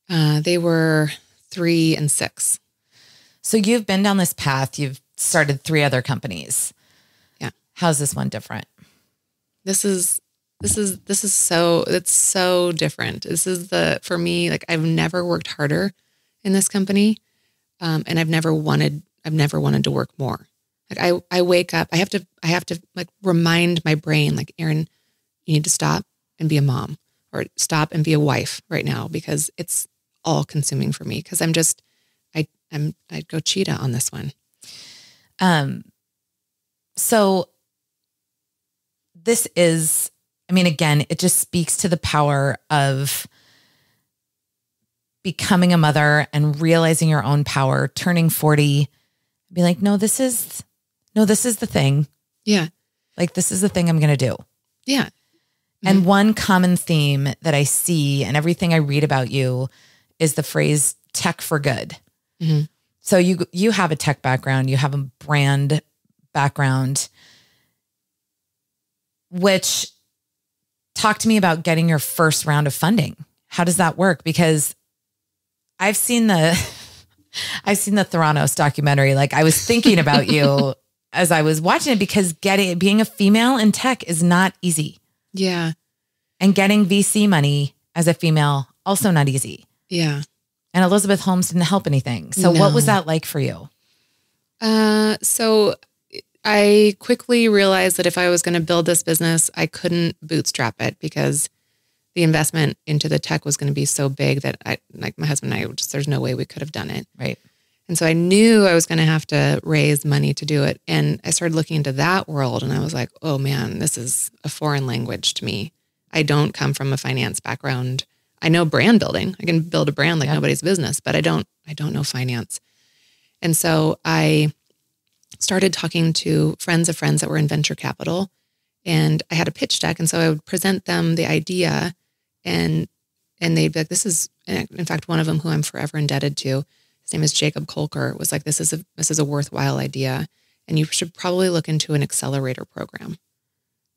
They were 3 and 6. So you've been down this path. You've started 3 other companies. Yeah. How's this one different? It's so different. For me, like, I've never worked harder in this company. And I've never wanted to work more. Like I wake up, I have to like remind my brain, like, Erin, you need to stop and be a mom, or stop and be a wife right now, because it's all consuming for me. Cause I'd go cheetah on this one. So this is, again, it just speaks to the power of becoming a mother and realizing your own power, turning 40, be like, no, this is the thing. Yeah. Like, this is the thing I'm going to do. Yeah. And one common theme that I see in everything I read about you is the phrase tech for good. Mm-hmm. So you have a tech background, you have a brand background, which, talk to me about getting your first round of funding. How does that work? Because I've seen the Theranos documentary. Like, I was thinking about you as I was watching it, because being a female in tech is not easy. Yeah. And getting VC money as a female, also not easy. Yeah. And Elizabeth Holmes didn't help anything. So what was that like for you? So I quickly realized that if I was going to build this business, I couldn't bootstrap it, because the investment into the tech was going to be so big that my husband and I, there's no way we could have done it. Right. And so I knew I was going to have to raise money to do it. And I started looking into that world, and I was like, oh man, this is a foreign language to me. I don't come from a finance background. I know brand building. I can build a brand like nobody's business, but I don't know finance. And so I started talking to friends of friends that were in venture capital, and I had a pitch deck. And so I would present them the idea, and they'd be like, this is, in fact, one of them who I'm forever indebted to, his name is Jacob Kolker, was like, this is a worthwhile idea, and you should probably look into an accelerator program.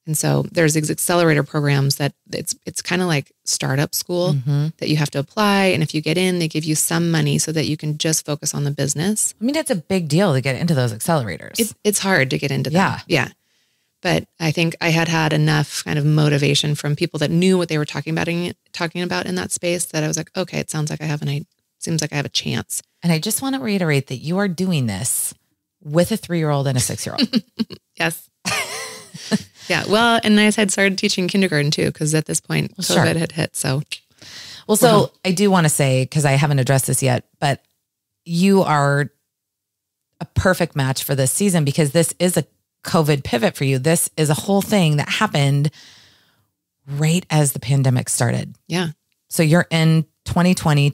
And so there's these accelerator programs that it's kind of like startup school that you have to apply. And if you get in, they give you some money so that you can just focus on the business. I mean, it's a big deal to get into those accelerators. It's hard to get into them. Yeah. But I think I had enough kind of motivation from people that knew what they were talking about in that space that I was like, okay, it sounds like seems like I have a chance. And I just want to reiterate that you are doing this with a 3-year-old and a 6-year-old. Yes. Yeah. Well, and I had started teaching kindergarten too, because at this point COVID had hit. So, I do want to say, because I haven't addressed this yet, but you are a perfect match for this season because this is a COVID pivot for you. This is a whole thing that happened right as the pandemic started. Yeah. So you're in 2020.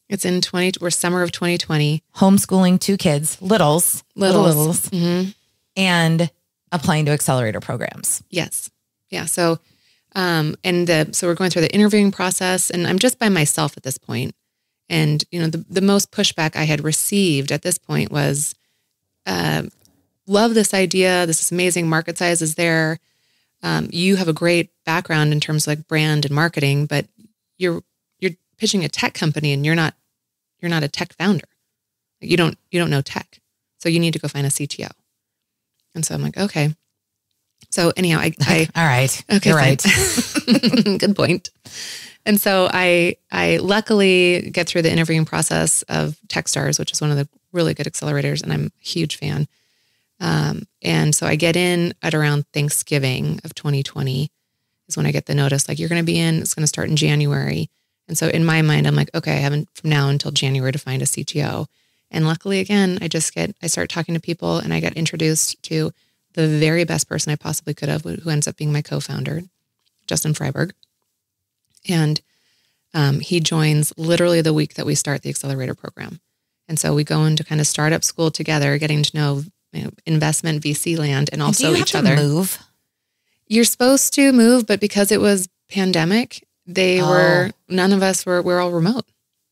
It's in we're summer of 2020. Homeschooling 2 kids, littles. And applying to accelerator programs. Yes. Yeah. So, so we're going through the interviewing process, and I'm just by myself at this point. And, the most pushback I had received at this point was, love this idea. This is amazing. Market size is there. You have a great background in terms of like brand and marketing, but you're pitching a tech company and you're not a tech founder. You don't know tech. So you need to go find a CTO. And so I'm like, okay. So anyhow, I all right. Okay, you're right. Good point. And so I luckily get through the interviewing process of Techstars, which is one of the really good accelerators, and I'm a huge fan. And so I get in at around Thanksgiving of 2020 is when I get the notice, like, you're going to be in, it's going to start in January. And so in my mind, I'm like, okay, I have from now until January to find a CTO. And luckily, again, I start talking to people, and I get introduced to the very best person I possibly could have, who ends up being my co-founder, Justin Freiberg. And he joins literally the week that we start the accelerator program. And so we go into kind of startup school together, getting to know, investment, VC land, and also do you each have to other. Move? You're supposed to move, but because it was pandemic, none of us we're all remote.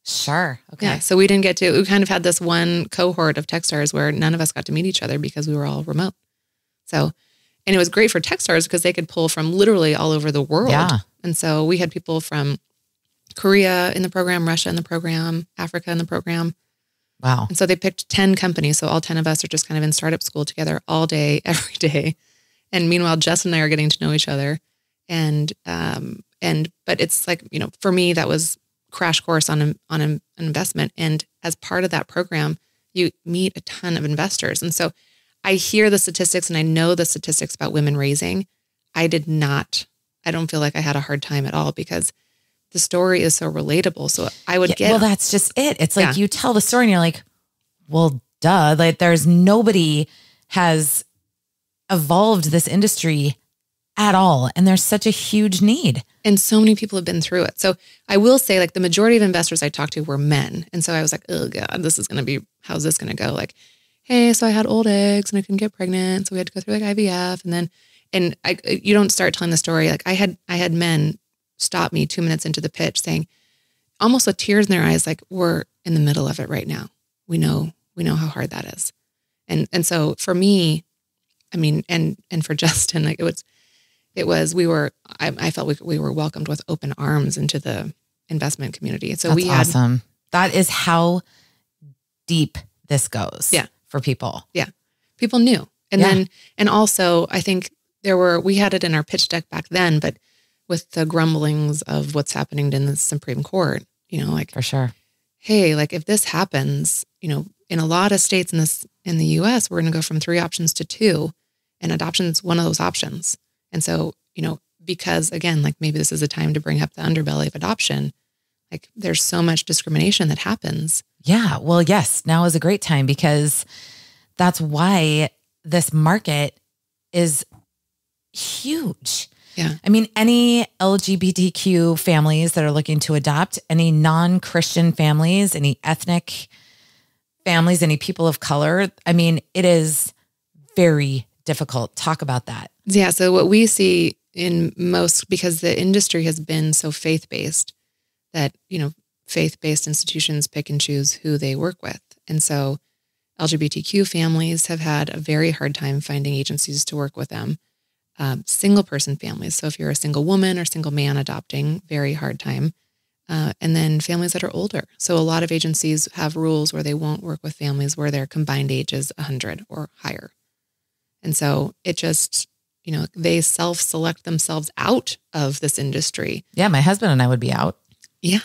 Sure. Okay. Yeah. So we kind of had this one cohort of Techstars where none of us got to meet each other because we were all remote. So, and it was great for Techstars because they could pull from literally all over the world. Yeah. And so we had people from Korea in the program, Russia in the program, Africa in the program. Wow. And so they picked 10 companies. So all 10 of us are just kind of in startup school together all day, every day. And meanwhile, Justin and I are getting to know each other. But it's like, for me, that was crash course on an investment. And as part of that program, you meet a ton of investors. And so I hear the statistics and I know the statistics about women raising. I don't feel like I had a hard time at all because the story is so relatable. So I would well, that's just it. It's like you tell the story and you're like, well, duh. Like there's nobody has evolved this industry at all. And there's such a huge need. And so many people have been through it. So I will say, like, the majority of investors I talked to were men. And so I was like, oh God, how's this going to go? Like, hey, so I had old eggs and I couldn't get pregnant. So we had to go through like IVF. And you don't start telling the story. Like I had men stop me 2 minutes into the pitch saying, almost with tears in their eyes, like, we're in the middle of it right now. We know how hard that is. And so for me, I mean, and for Justin, like I felt we were welcomed with open arms into the investment community. So That's awesome. That is how deep this goes. Yeah. For people. Yeah. People knew. And also I think we had it in our pitch deck back then, but with the grumblings of what's happening in the Supreme Court, like, for sure. Hey, like if this happens, in a lot of states in the US, we're going to go from 3 options to 2, and adoption is one of those options. And so, because again, like maybe this is a time to bring up the underbelly of adoption, like there's so much discrimination that happens. Yeah. Well, yes, now is a great time because that's why this market is huge. Yeah. I mean, any LGBTQ families that are looking to adopt, any non-Christian families, any ethnic families, any people of color, I mean, it is very difficult. Talk about that. Yeah. So what we see because the industry has been so faith-based that, faith-based institutions pick and choose who they work with. And so LGBTQ families have had a very hard time finding agencies to work with them. single person families. So if you're a single woman or single man adopting, very hard time. And then families that are older. So a lot of agencies have rules where they won't work with families where their combined age is 100 or higher. And so it just, they self-select themselves out of this industry. Yeah, my husband and I would be out. Yeah.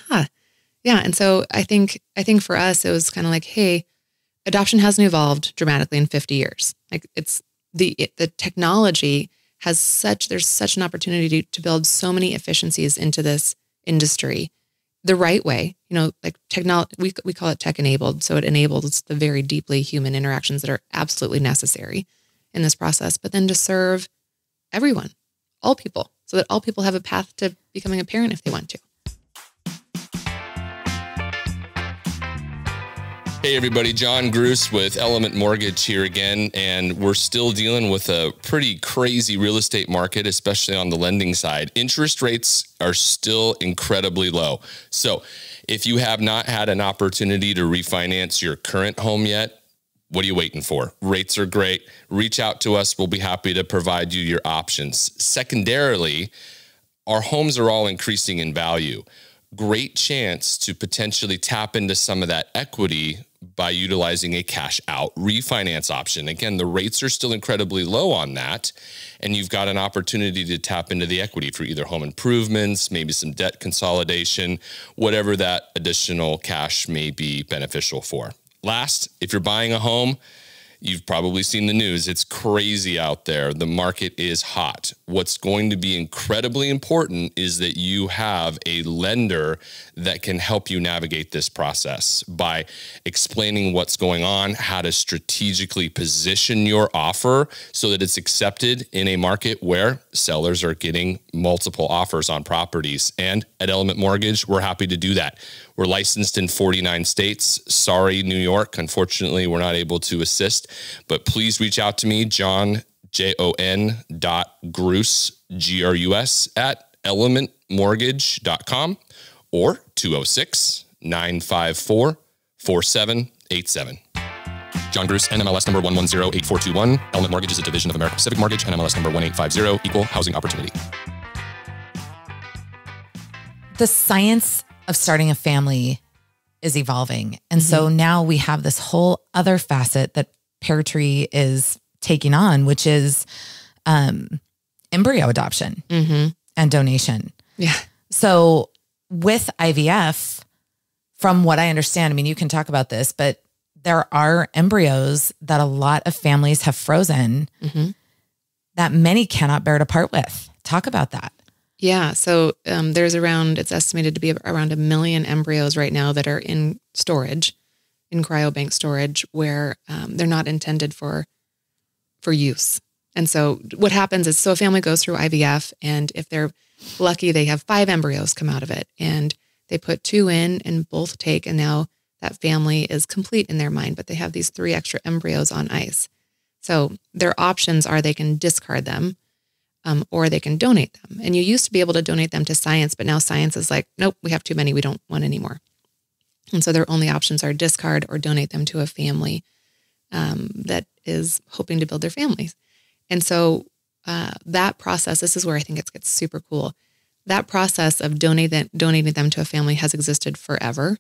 Yeah. And so I think for us, it was kind of like, hey, adoption hasn't evolved dramatically in 50 years. Like it's the technology there's such an opportunity to build so many efficiencies into this industry the right way, like technology, we call it tech enabled. So it enables the very deeply human interactions that are absolutely necessary in this process, but then to serve everyone, all people, so that all people have a path to becoming a parent if they want to. Hey everybody, John Gruss with Element Mortgage here again, and we're still dealing with a pretty crazy real estate market, especially on the lending side. Interest rates are still incredibly low. So if you have not had an opportunity to refinance your current home yet, what are you waiting for? Rates are great. Reach out to us. We'll be happy to provide you your options. Secondarily, our homes are all increasing in value. Great chance to potentially tap into some of that equity by utilizing a cash out refinance option. Again, the rates are still incredibly low on that, and you've got an opportunity to tap into the equity for either home improvements, maybe some debt consolidation, whatever that additional cash may be beneficial for. Last, if you're buying a home, you've probably seen the news. It's crazy out there. The market is hot. What's going to be incredibly important is that you have a lender that can help you navigate this process by explaining what's going on, how to strategically position your offer so that it's accepted in a market where sellers are getting multiple offers on properties. And at Element Mortgage, we're happy to do that. We're licensed in 49 states. Sorry, New York. Unfortunately, we're not able to assist, but please reach out to me, John, Jon.Gruss, Grus, at elementmortgage.com or 206-954-4787. John Gruss, NMLS number 1108421. Element Mortgage is a division of American Pacific Mortgage, NMLS number 1850, equal housing opportunity. The science of starting a family is evolving. And so now we have this whole other facet that Pear Tree is taking on, which is embryo adoption and donation. Yeah. So with IVF, from what I understand, I mean, you can talk about this, but there are embryos that a lot of families have frozen that many cannot bear to part with. Talk about that. Yeah. So it's estimated to be around 1 million embryos right now that are in storage, in cryobank storage, where they're not intended for use. And so what happens is, so a family goes through IVF, and if they're lucky, they have 5 embryos come out of it, and they put 2 in and both take, and now that family is complete in their mind, but they have these 3 extra embryos on ice. So their options are they can discard them, or they can donate them. And you used to be able to donate them to science, but now science is like, nope, we have too many. We don't want any more. And so their only options are discard or donate them to a family that is hoping to build their families. And so that process, this is where I think it gets super cool. That process of donating them to a family has existed forever,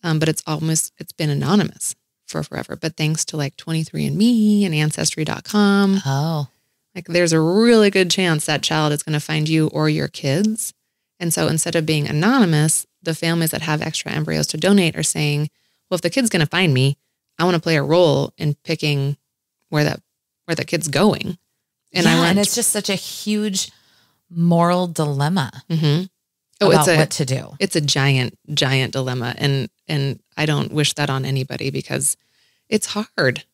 but it's been anonymous for forever. But thanks to like 23andMe and Ancestry.com. Oh. Like there's a really good chance that child is going to find you or your kids. And so instead of being anonymous, the families that have extra embryos to donate are saying, well, if the kid's going to find me, I want to play a role in picking where that kid's going. And it's just such a huge moral dilemma about what to do. It's a giant, giant dilemma. And I don't wish that on anybody because it's hard.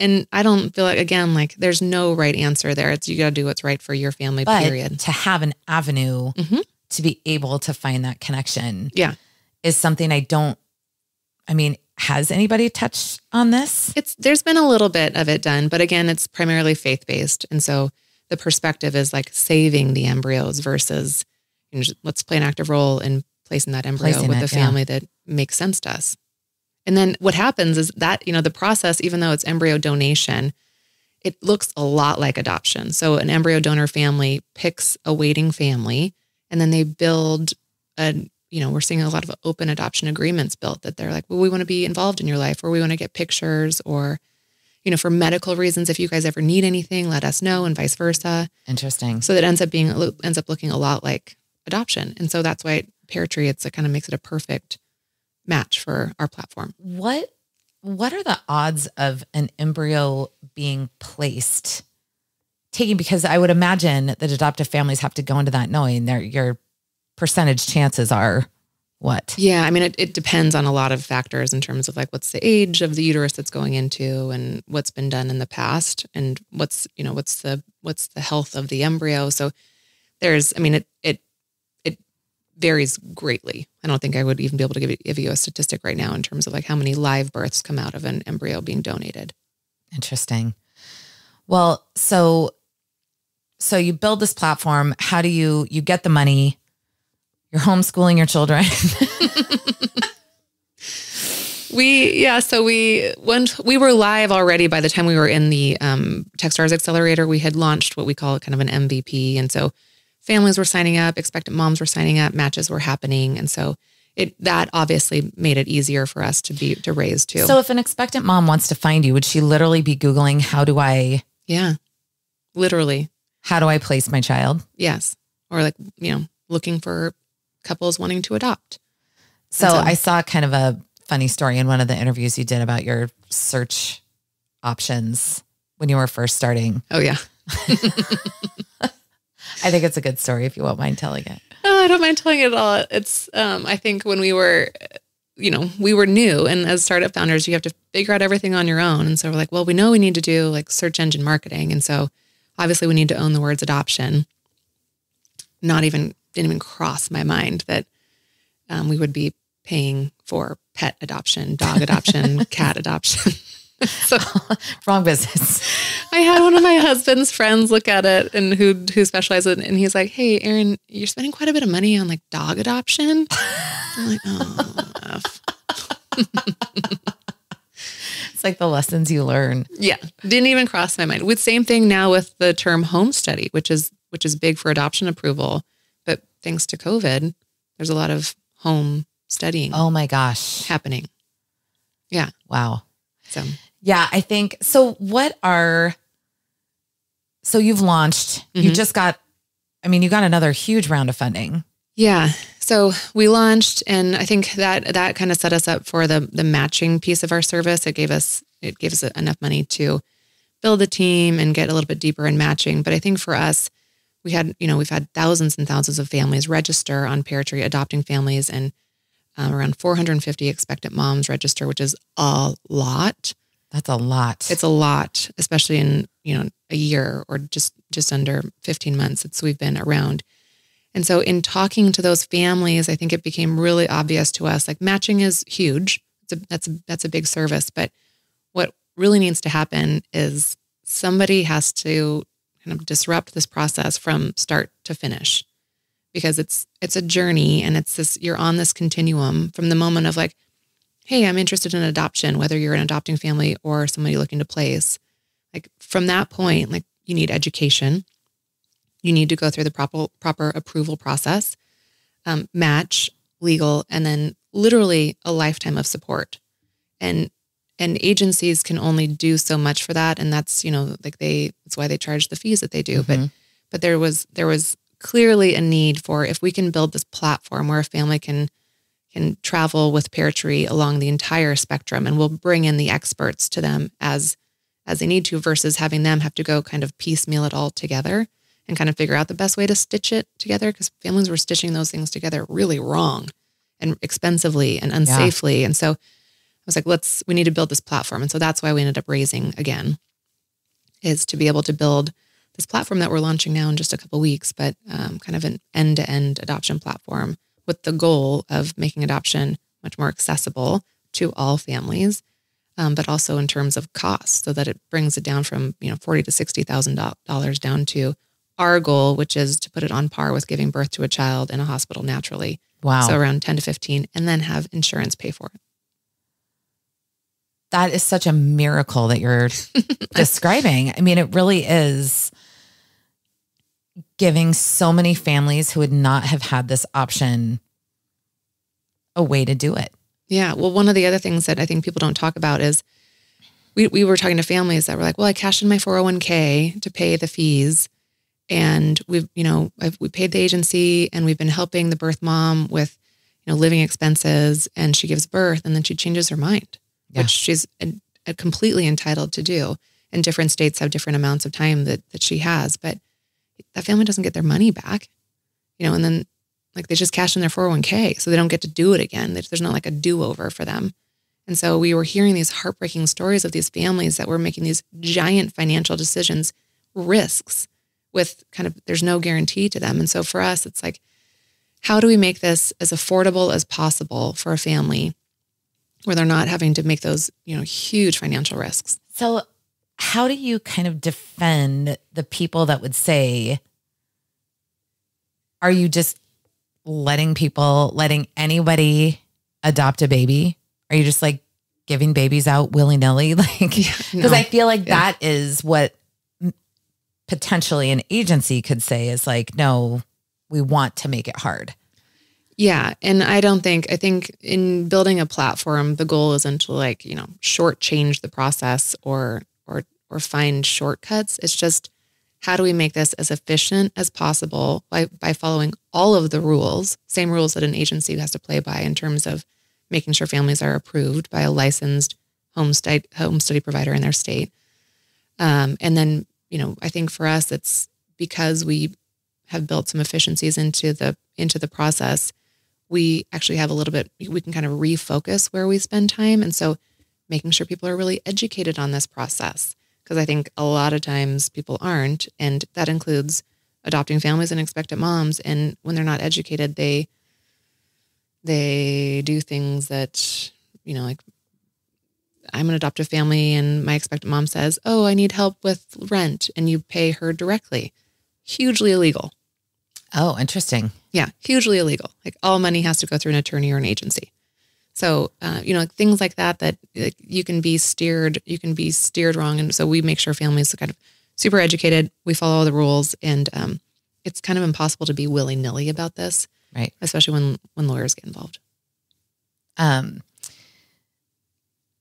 And I don't feel like, again, like there's no right answer there. You got to do what's right for your family, period. To have an avenue to be able to find that connection is something has anybody touched on this? There's been a little bit of it done, but again, it's primarily faith-based. And so the perspective is like saving the embryos versus let's play an active role in placing that embryo with the family that makes sense to us. And then what happens is that, the process, even though it's embryo donation, it looks a lot like adoption. So an embryo donor family picks a waiting family, and then they build we're seeing a lot of open adoption agreements built that they're like, well, we want to be involved in your life, or we want to get pictures, or, for medical reasons, if you guys ever need anything, let us know, and vice versa. Interesting. So that ends up looking a lot like adoption. And so that's why at Pear Tree, it kind of makes it a perfect match for our platform. What are the odds of an embryo being placed? Because I would imagine that adoptive families have to go into that knowing your percentage chances are what? Yeah. I mean, it depends on a lot of factors in terms of like, what's the age of the uterus that's going into, and what's been done in the past, and what's the health of the embryo. So it varies greatly. I don't think I would even be able to give you a statistic right now in terms of like how many live births come out of an embryo being donated. Interesting. Well, so you build this platform. How do you get the money? You're homeschooling your children. We were live already by the time we were in the Techstars Accelerator. We had launched what we call kind of an MVP. And so families were signing up, expectant moms were signing up, matches were happening. And so that obviously made it easier for us to raise too. So if an expectant mom wants to find you, would she literally be Googling, Yeah, literally. How do I place my child? Yes. Or like, looking for couples wanting to adopt. So I saw kind of a funny story in one of the interviews you did about your search options when you were first starting. Oh yeah. I think it's a good story if you won't mind telling it. Oh, I don't mind telling it at all. It's, I think when we were new, and as startup founders, you have to figure out everything on your own. And so we're like, well, we know we need to do like search engine marketing. And so obviously we need to own the words adoption. Didn't even cross my mind that we would be paying for pet adoption, dog adoption, cat adoption. So wrong business. I had one of my husband's friends look at it, and who specializes in it, and he's like, "Hey, Erin, you're spending quite a bit of money on like dog adoption." I'm like, "Oh, F." It's like the lessons you learn. Yeah, didn't even cross my mind. With same thing now with the term home study, which is big for adoption approval, but thanks to COVID, there's a lot of home studying. Oh my gosh, happening. Yeah. Wow. So. Yeah, I think so. So you've launched, you just got, you got another huge round of funding. Yeah. So we launched, and I think that kind of set us up for the matching piece of our service. It gave us enough money to build a team and get a little bit deeper in matching. But I think for us, we've had thousands and thousands of families register on Pear Tree, adopting families, and around 450 expectant moms register, which is a lot. That's a lot. It's a lot, especially in, a year or just under 15 months we've been around. And so in talking to those families, I think it became really obvious to us, like matching is huge. That's a big service. But what really needs to happen is somebody has to kind of disrupt this process from start to finish, because it's a journey, and you're on this continuum from the moment of like, hey, I'm interested in adoption, whether you're an adopting family or somebody looking to place. Like from that point, like you need education. You need to go through the proper approval process, match, legal, and then literally a lifetime of support. And agencies can only do so much for that. And that's, that's why they charge the fees that they do. Mm-hmm. But there was clearly a need for, if we can build this platform where a family can travel with Pear Tree along the entire spectrum, and we'll bring in the experts to them as they need to, versus having them have to go kind of piecemeal it all together and kind of figure out the best way to stitch it together, because families were stitching those things together really wrong and expensively and unsafely. Yeah. And so I was like, we need to build this platform. And so that's why we ended up raising again, is to be able to build this platform that we're launching now in just a couple of weeks, but kind of an end-to-end adoption platform, with the goal of making adoption much more accessible to all families, but also in terms of cost, so that it brings it down from $40,000 to $60,000 down to our goal, which is to put it on par with giving birth to a child in a hospital naturally. Wow. So around 10 to 15, and then have insurance pay for it. that is such a miracle that you're describing. I mean, it really is giving so many families who would not have had this option a way to do it. Yeah. Well, one of the other things that I think people don't talk about is we were talking to families that were like, well, I cashed in my 401k to pay the fees. And we paid the agency and we've been helping the birth mom with, living expenses, and she gives birth and then she changes her mind, which she's completely entitled to do. And different states have different amounts of time that she has, but that family doesn't get their money back, and then like they just cash in their 401k. So they don't get to do it again. There's not like a do-over for them. And so we were hearing these heartbreaking stories of these families that were making these giant financial decisions, risks with there's no guarantee to them. And so for us, it's like, how do we make this as affordable as possible for a family where they're not having to make those, huge financial risks? So how do you kind of defend the people that would say, are you just letting anybody adopt a baby? Are you just like giving babies out willy-nilly? Because I feel like that is what potentially an agency could say is like, no, we want to make it hard. Yeah. And I think in building a platform, the goal isn't to shortchange the process or find shortcuts. It's just, how do we make this as efficient as possible by following all of the rules, same rules that an agency has to play by in terms of making sure families are approved by a licensed home study provider in their state. And then, I think for us, it's because we have built some efficiencies into the process. We actually have we can kind of refocus where we spend time. And so making sure people are really educated on this process, because I think a lot of times people aren't. And that includes adopting families and expectant moms. And when they're not educated, they do things that, like, I'm an adoptive family and my expectant mom says, oh, I need help with rent, and you pay her directly. Hugely illegal. Oh, interesting. Yeah, hugely illegal. Like, all money has to go through an attorney or an agency. So, things like that you can be steered wrong. And so we make sure families are kind of super educated. We follow all the rules, and it's kind of impossible to be willy-nilly about this. Right. Especially when lawyers get involved.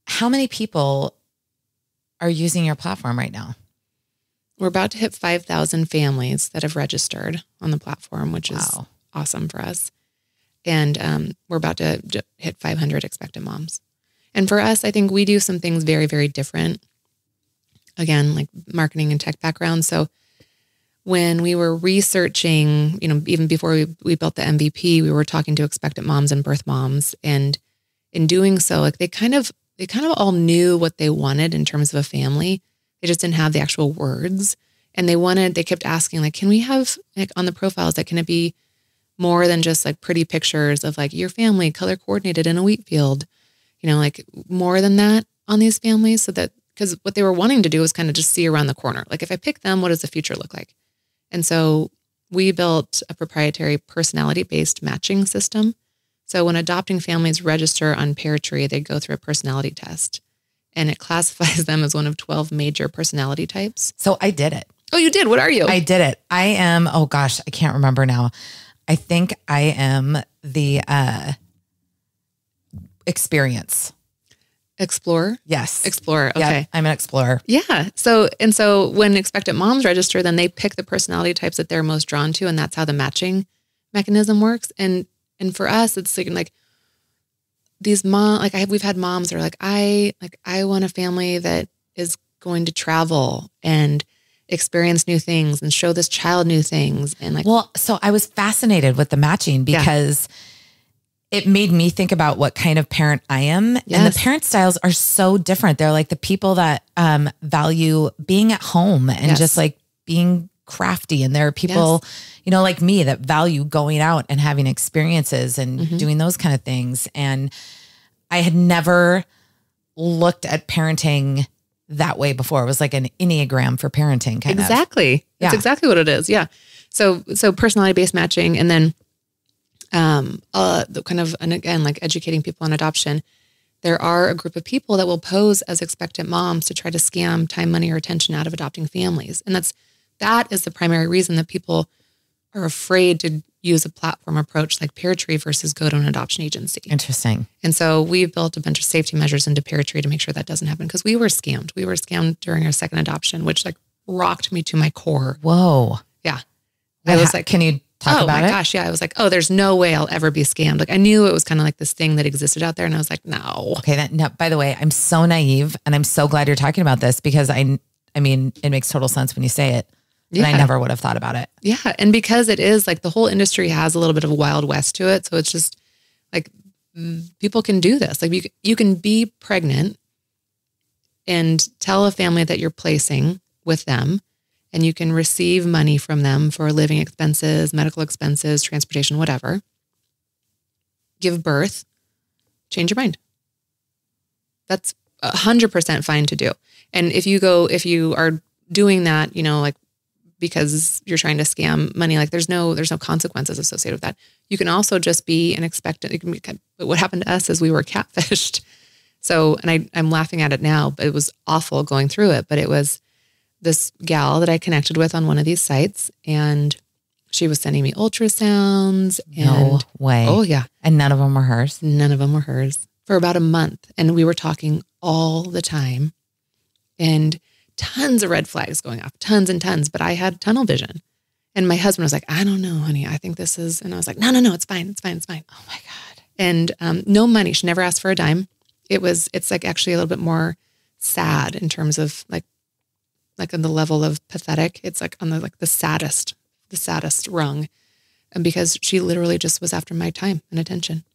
How many people are using your platform right now? We're about to hit 5,000 families that have registered on the platform, which is awesome for us. And we're about to hit 500 expectant moms. And for us, I think we do some things very, very different. Again, like marketing and tech background. So when we were researching, even before we built the MVP, we were talking to expectant moms and birth moms. And in doing so, like they kind of all knew what they wanted in terms of a family. They just didn't have the actual words. And they kept asking, like, can we have, like, on the profiles, that can it be more than just like pretty pictures of like your family color coordinated in a wheat field, like more than that on these families, so that, because what they were wanting to do was kind of just see around the corner. Like, if I pick them, what does the future look like? And so we built a proprietary personality-based matching system. So when adopting families register on Peartree, they go through a personality test, and it classifies them as one of 12 major personality types. So I did it. Oh, you did? What are you? I did it. I am, oh gosh, I can't remember now. I think I am the experience. Explorer? Yes. Explorer. Okay. Yep, I'm an explorer. Yeah. So when expectant moms register, then they pick the personality types that they're most drawn to, and that's how the matching mechanism works. And for us, it's like these we've had moms that are like, I want a family that is going to travel and experience new things and show this child new things. And so I was fascinated with the matching because it made me think about what kind of parent I am. Yes. And the parent styles are so different. They're like the people that value being at home and just like being crafty. And there are people, like me, that value going out and having experiences and doing those kind of things. And I had never looked at parenting that way before. It was like an Enneagram for parenting kind of. Exactly. That's exactly what it is. Yeah. So personality-based matching, and then the kind of, and again, like educating people on adoption. there are a group of people that will pose as expectant moms to try to scam time, money, or attention out of adopting families. And that is the primary reason that people are afraid to use a platform approach like Peartree versus go to an adoption agency. Interesting. And so we've built a bunch of safety measures into Peartree to make sure that doesn't happen, because we were scammed. We were scammed during our second adoption, which like rocked me to my core. Whoa. Yeah. I was like, can you talk oh about my it? gosh. Yeah. I was like, oh, there's no way I'll ever be scammed. Like I knew it was kind of like this thing that existed out there. And I was like, no. Okay. No, by the way, I'm so naive and I'm so glad you're talking about this, because I mean, it makes total sense when you say it. And I never would have thought about it. Yeah. And because it is like the whole industry has a little bit of a Wild West to it. So it's just like people can do this. Like you can be pregnant and tell a family that you're placing with them, and you can receive money from them for living expenses, medical expenses, transportation, whatever. Give birth, change your mind. That's 100% fine to do. And if you are doing that, like because you're trying to scam money, like there's no consequences associated with that. You can also just be an expectant. But what happened to us is we were catfished. So, and I'm laughing at it now, but it was awful going through it. But it was this gal that I connected with on one of these sites, and she was sending me ultrasounds. No way. Oh yeah. And none of them were hers? None of them were hers, for about a month. And we were talking all the time, and tons of red flags going off, tons and tons, but I had tunnel vision. And my husband was like, I don't know, honey, I think this is, and I was like, no, it's fine. It's fine. Oh my God. And no money. She never asked for a dime. It's like actually a little bit more sad in terms of like on the level of pathetic. It's like on the saddest rung. And because she literally just was after my time and attention.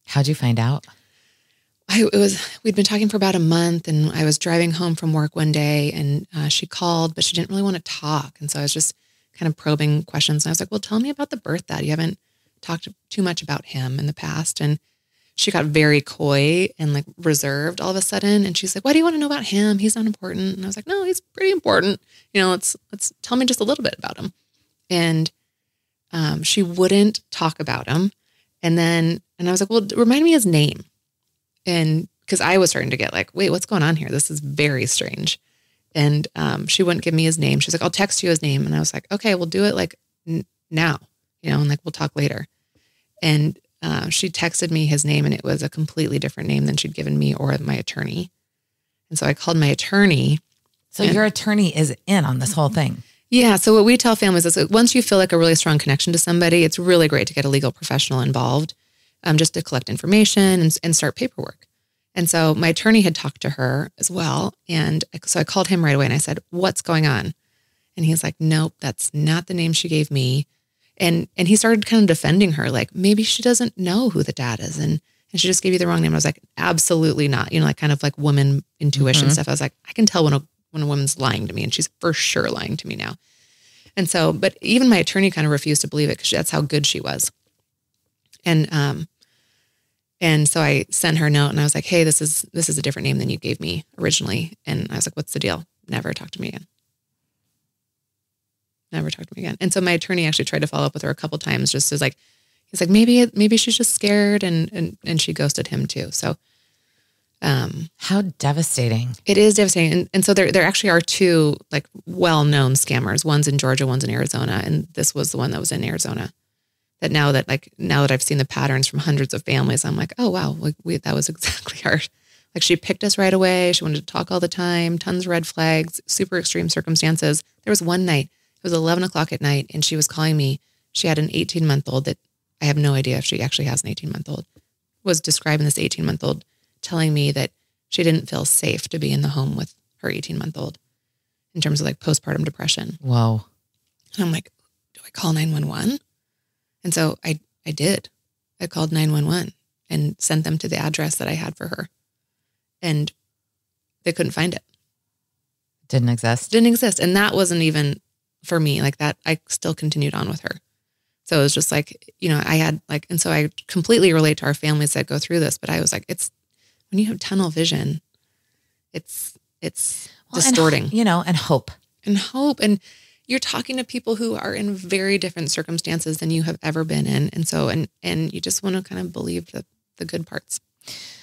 How'd you find out? We'd been talking for about a month, and I was driving home from work one day, and she called, but she didn't really want to talk. And so I was just kind of probing questions. And I was like, well, tell me about the birth dad. You haven't talked too much about him in the past. And she got very coy and like reserved all of a sudden. And she's like, why do you want to know about him? He's not important. And I was like, no, he's pretty important. Let's tell me just a little bit about him. And she wouldn't talk about him. And I was like, well, remind me his name. And because I was starting to get like, wait, what's going on here? This is very strange. And she wouldn't give me his name. She's like, I'll text you his name. And I was like, okay, we'll do it like now, and like, we'll talk later. And she texted me his name, and it was a completely different name than she'd given me or my attorney. And so I called my attorney. So your attorney is in on this whole thing? Yeah. So what we tell families is once you feel like a really strong connection to somebody, it's really great to get a legal professional involved. Just to collect information and start paperwork. And so my attorney had talked to her as well. And so I called him right away and I said, what's going on? And he's like, nope, that's not the name she gave me. And he started kind of defending her, like, maybe she doesn't know who the dad is. And she just gave you the wrong name. I was like, absolutely not. Like kind of like woman intuition stuff. I was like, I can tell when a woman's lying to me, and she's for sure lying to me now. And so, but even my attorney kind of refused to believe it, because that's how good she was. And so I sent her a note, and I was like, hey, this is a different name than you gave me originally. And I was like, what's the deal? Never talk to me again. Never talk to me again. And so my attorney actually tried to follow up with her a couple times, just as like, he's like, maybe she's just scared. And she ghosted him too. So, how devastating. It is devastating. And so there actually are two like well-known scammers. One's in Georgia, one's in Arizona. And this was the one that was in Arizona. That now that I've seen the patterns from hundreds of families, I'm like, oh, wow, that was exactly our, like she picked us right away. She wanted to talk all the time, tons of red flags, super extreme circumstances. There was one night, it was 11 o'clock at night, and she was calling me. She had an 18-month-old that I have no idea if she actually has an 18-month-old, was describing this 18-month-old, telling me that she didn't feel safe to be in the home with her 18-month-old in terms of like postpartum depression. Whoa. And I'm like, do I call 911? And so I did. I called 911 and sent them to the address that I had for her. And they couldn't find it. Didn't exist. And that wasn't even for me like that. I still continued on with her. So it was just like, I had like, and so I completely relate to our families that go through this, but I was like, it's when you have tunnel vision, it's distorting. And hope. And hope. And you're talking to people who are in very different circumstances than you have ever been in. And so, and you just want to kind of believe the good parts.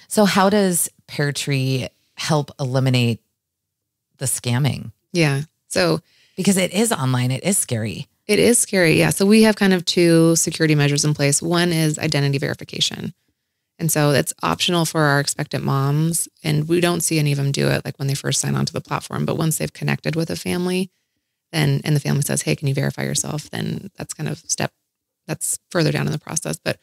So how does Pear Tree help eliminate the scamming? Yeah. So Because it is online. It is scary. it is scary. Yeah. So we have kind of two security measures in place. One is identity verification. And so it's optional for our expectant moms. And we don't see any of them do it like when they first sign onto the platform. But once they've connected with a family, then, and the family says, hey, can you verify yourself? Then that's kind of that's further down in the process. But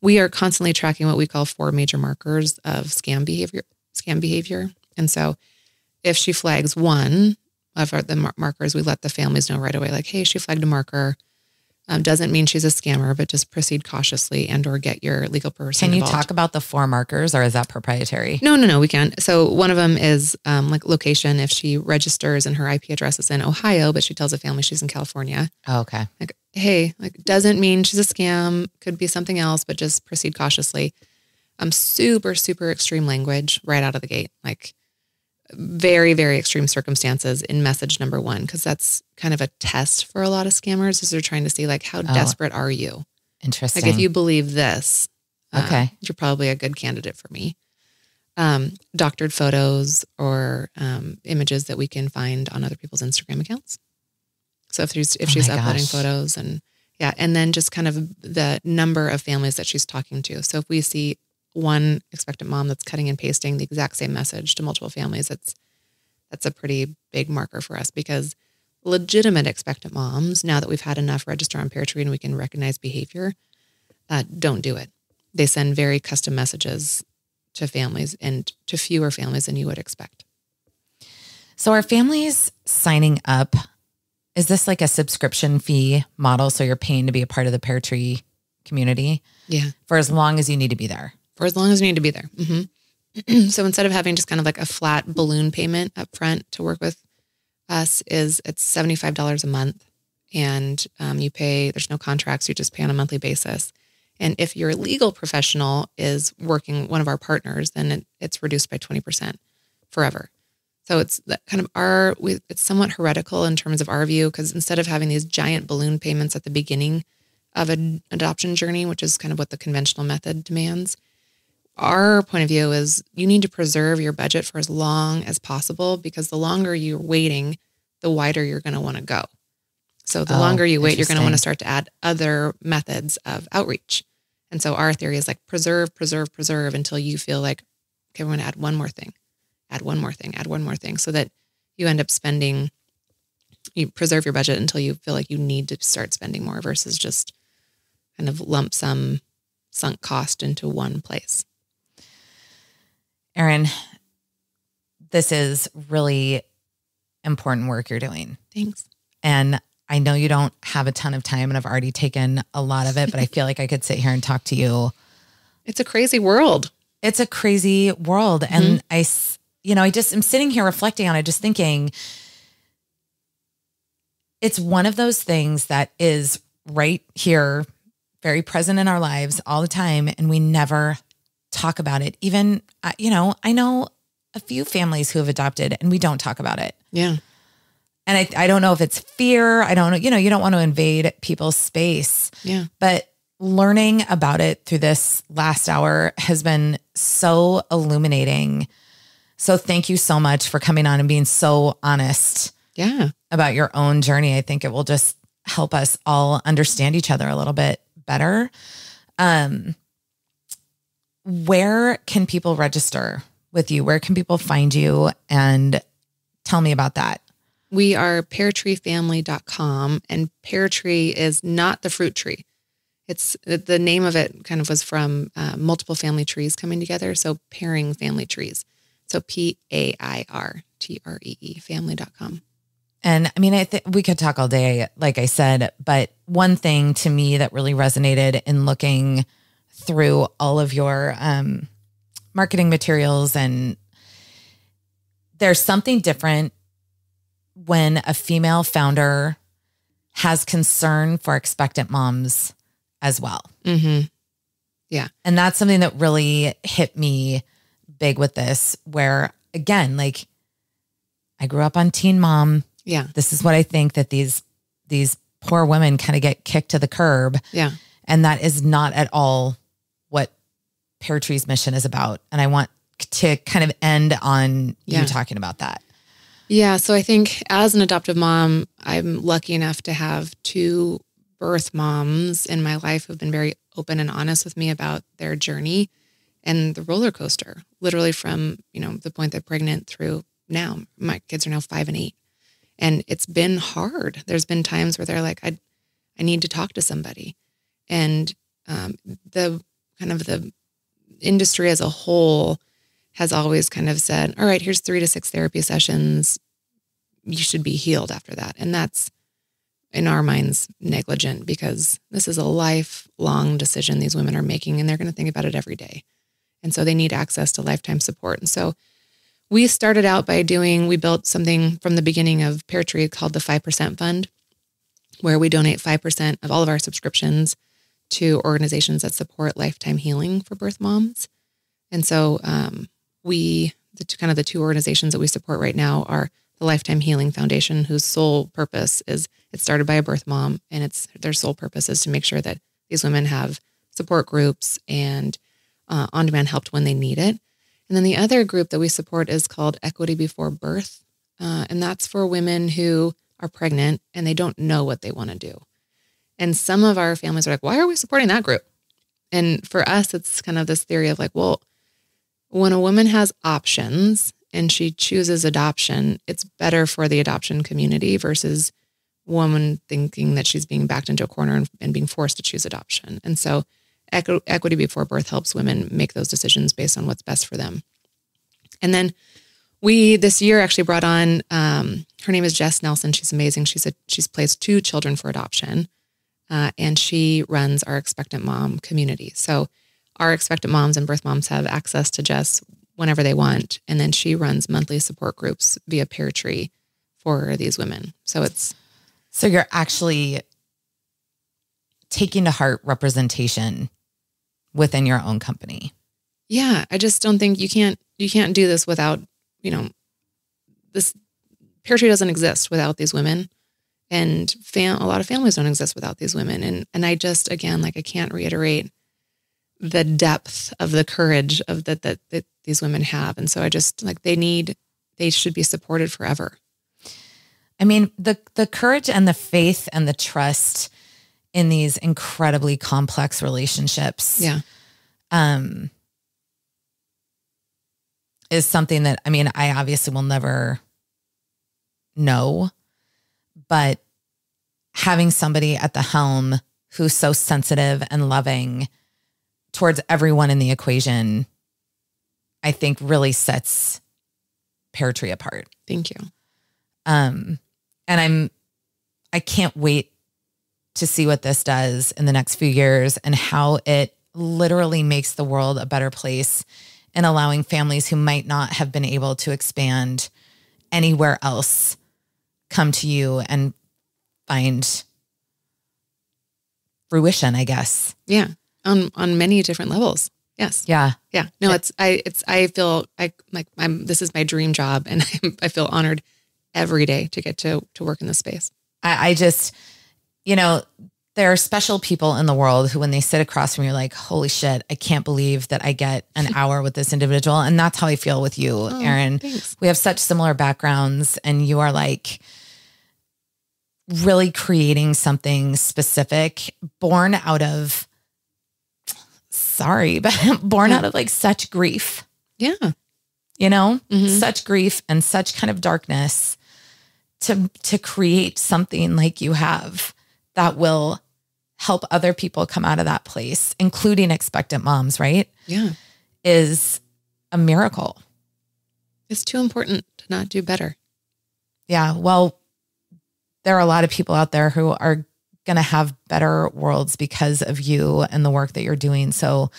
we are constantly tracking what we call 4 major markers of scam behavior. And so if she flags one of the markers, we let the families know right away, like, hey, she flagged a marker. Doesn't mean she's a scammer, but just proceed cautiously and or get your legal person Can you involved. talk about the 4 markers, or is that proprietary? No, we can. So one of them is like location. If she registers and her IP address is in Ohio, but she tells a family she's in California, Oh, okay. like, hey, like doesn't mean she's a scam, could be something else, but just proceed cautiously. Super, super extreme language right out of the gate. Like very, very extreme circumstances in message number 1, because that's kind of a test for a lot of scammers, is they're trying to see like, how desperate are you? Interesting. Like if you believe this, Okay. you're probably a good candidate for me. Doctored photos or images that we can find on other people's Instagram accounts. So if she's my uploading gosh. photos and then just kind of the number of families that she's talking to. So if we see one expectant mom that's cutting and pasting the exact same message to multiple families, that's a pretty big marker for us, because legitimate expectant moms, now that we've had enough register on Pear Tree and we can recognize behavior, don't do it. They send very custom messages to families and to fewer families than you would expect. So are families signing up? Is this like a subscription fee model? So you're paying to be a part of the Pear Tree community Yeah. for as long as you need to be there? For as long as you need to be there. So instead of having just kind of like a flat balloon payment up front to work with us, it's $75 a month, and you pay, there's no contracts, you just pay on a monthly basis. And if your legal professional is working one of our partners, then it's reduced by 20% forever. So it's that kind of it's somewhat heretical in terms of our view, because instead of having these giant balloon payments at the beginning of an adoption journey, which is kind of what the conventional method demands, our point of view is you need to preserve your budget for as long as possible, because the longer you're waiting, the wider you're going to want to go. So the longer you wait, you're going to want to start to add other methods of outreach. And so our theory is like preserve until you feel like, okay, we're going to add one more thing, so that you end up you preserve your budget until you feel like you need to start spending more, versus just kind of lump sum sunk cost into one place. Erin, this is really important work you're doing. Thanks. And I know you don't have a ton of time, and I've already taken a lot of it, but I feel like I could sit here and talk to you. It's a crazy world. It's a crazy world. And I'm sitting here reflecting on it, just thinking it's one of those things that is right here, very present in our lives all the time. And we never talk about it. Even, I know a few families who have adopted and we don't talk about it. Yeah. And I don't know if it's fear. I don't know, you don't want to invade people's space. Yeah. But learning about it through this last hour has been so illuminating. So thank you so much for coming on and being so honest about your own journey. I think it will just help us all understand each other a little bit better. Where can people register with you? Where can people find you? And tell me about that. We are peartreefamily.com, and Pear Tree is not the fruit tree. It's the name of it kind of was from multiple family trees coming together. So pairing family trees. So PAIRTREE family.com. And I mean, I think we could talk all day, like I said, but one thing to me that really resonated in looking through all of your marketing materials, and there's something different when a female founder has concern for expectant moms as well. Mm-hmm. Yeah. And that's something that really hit me big with this, where again, like I grew up on Teen Mom. Yeah. This is what I think, that these poor women kind of get kicked to the curb. Yeah. And that is not at all what Pear Tree's mission is about. And I want to kind of end on you talking about that. Yeah. So I think as an adoptive mom, I'm lucky enough to have 2 birth moms in my life who've been very open and honest with me about their journey and the roller coaster, literally from, the point they're pregnant through now. My kids are now 5 and 8. And it's been hard. There's been times where they're like, I need to talk to somebody. And the industry as a whole has always kind of said, all right, here's 3 to 6 therapy sessions. You should be healed after that. And that's, in our minds, negligent, because this is a lifelong decision these women are making, and they're going to think about it every day. And so they need access to lifetime support. And so we started out by we built something from the beginning of Pear Tree called the 5% Fund, where we donate 5% of all of our subscriptions to organizations that support lifetime healing for birth moms. And so the 2 organizations that we support right now are the Lifetime Healing Foundation, whose sole purpose is, it's started by a birth mom, and their sole purpose is to make sure that these women have support groups and on-demand help when they need it. And then the other group that we support is called Equity Before Birth. And that's for women who are pregnant and they don't know what they want to do. And some of our families are like, why are we supporting that group? And for us, it's kind of this theory of like, well, when a woman has options and she chooses adoption, it's better for the adoption community versus woman thinking that she's being backed into a corner and being forced to choose adoption. And so Equity Before Birth helps women make those decisions based on what's best for them. And then we this year actually brought on, her name is Jess Nelson. She's amazing. She's placed 2 children for adoption, and she runs our Expectant Mom community. So our expectant moms and birth moms have access to Jess whenever they want. And then she runs monthly support groups via Pear Tree for these women. So you're actually taking to heart representation within your own company. Yeah. I just don't think you can't do this without, this Pear Tree doesn't exist without these women, and a lot of families don't exist without these women. And I just, again, I can't reiterate the depth of the courage of that these women have. And so I just they should be supported forever. I mean, the courage and the faith and the trust in these incredibly complex relationships. Yeah. Is something that, I obviously will never know, but having somebody at the helm who's so sensitive and loving towards everyone in the equation, I think really sets Pear Tree apart. Thank you. And I can't wait to see what this does in the next few years and how it literally makes the world a better place and allowing families who might not have been able to expand anywhere else come to you and find fruition, I guess. Yeah. On many different levels. Yes. Yeah. Yeah. No, I feel this is my dream job, and I feel honored every day to get to work in this space. I just, there are special people in the world who, when they sit across from you, you're like, holy shit, I can't believe that I get an hour with this individual. And that's how I feel with you, Erin. Thanks. We have such similar backgrounds, and you are really creating something specific born out of such grief. Yeah. Such grief and such kind of darkness to create something like you have that will help other people come out of that place, including expectant moms, right? Yeah. Is a miracle. It's too important to not do better. Yeah. Well, there are a lot of people out there who are going to have better worlds because of you and the work that you're doing. So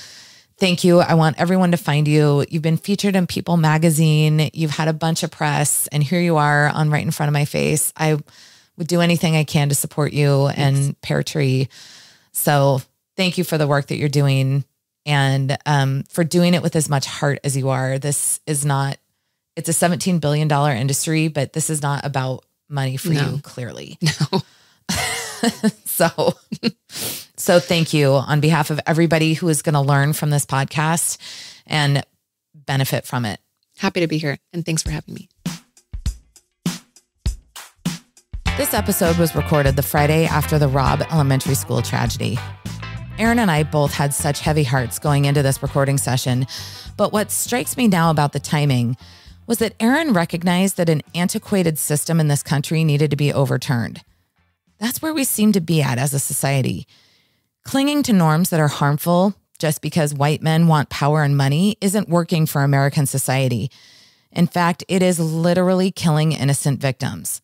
thank you. I want everyone to find you. You've been featured in People magazine. You've had a bunch of press, and here you are on right in front of my face. I would do anything I can to support you and Pear Tree. So thank you for the work that you're doing, and for doing it with as much heart as you are. It's a $17 billion industry, but this is not about money for you, clearly. No. So thank you on behalf of everybody who is going to learn from this podcast and benefit from it. Happy to be here. And thanks for having me. This episode was recorded the Friday after the Robb Elementary School tragedy. Erin and I both had such heavy hearts going into this recording session, but what strikes me now about the timing was that Erin recognized that an antiquated system in this country needed to be overturned. That's where we seem to be at as a society. Clinging to norms that are harmful just because white men want power and money isn't working for American society. In fact, it is literally killing innocent victims.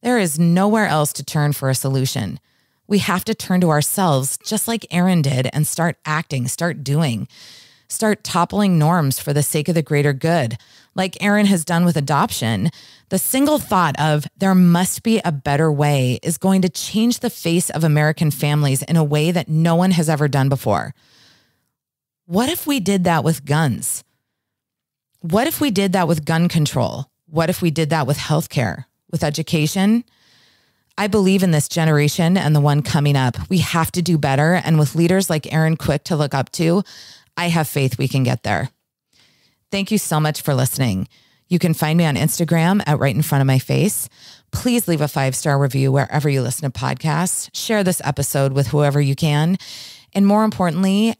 There is nowhere else to turn for a solution. We have to turn to ourselves, just like Erin did, and start acting, start doing. Start toppling norms for the sake of the greater good. Like Erin has done with adoption, the single thought of there must be a better way is going to change the face of American families in a way that no one has ever done before. What if we did that with guns? What if we did that with gun control? What if we did that with healthcare, with education? I believe in this generation and the one coming up. We have to do better. And with leaders like Erin Quick to look up to, I have faith we can get there. Thank you so much for listening. You can find me on Instagram at Right in Front of My Face. Please leave a 5-star review wherever you listen to podcasts. Share this episode with whoever you can. And more importantly,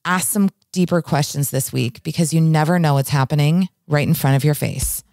ask some deeper questions this week because you never know what's happening right in front of your face.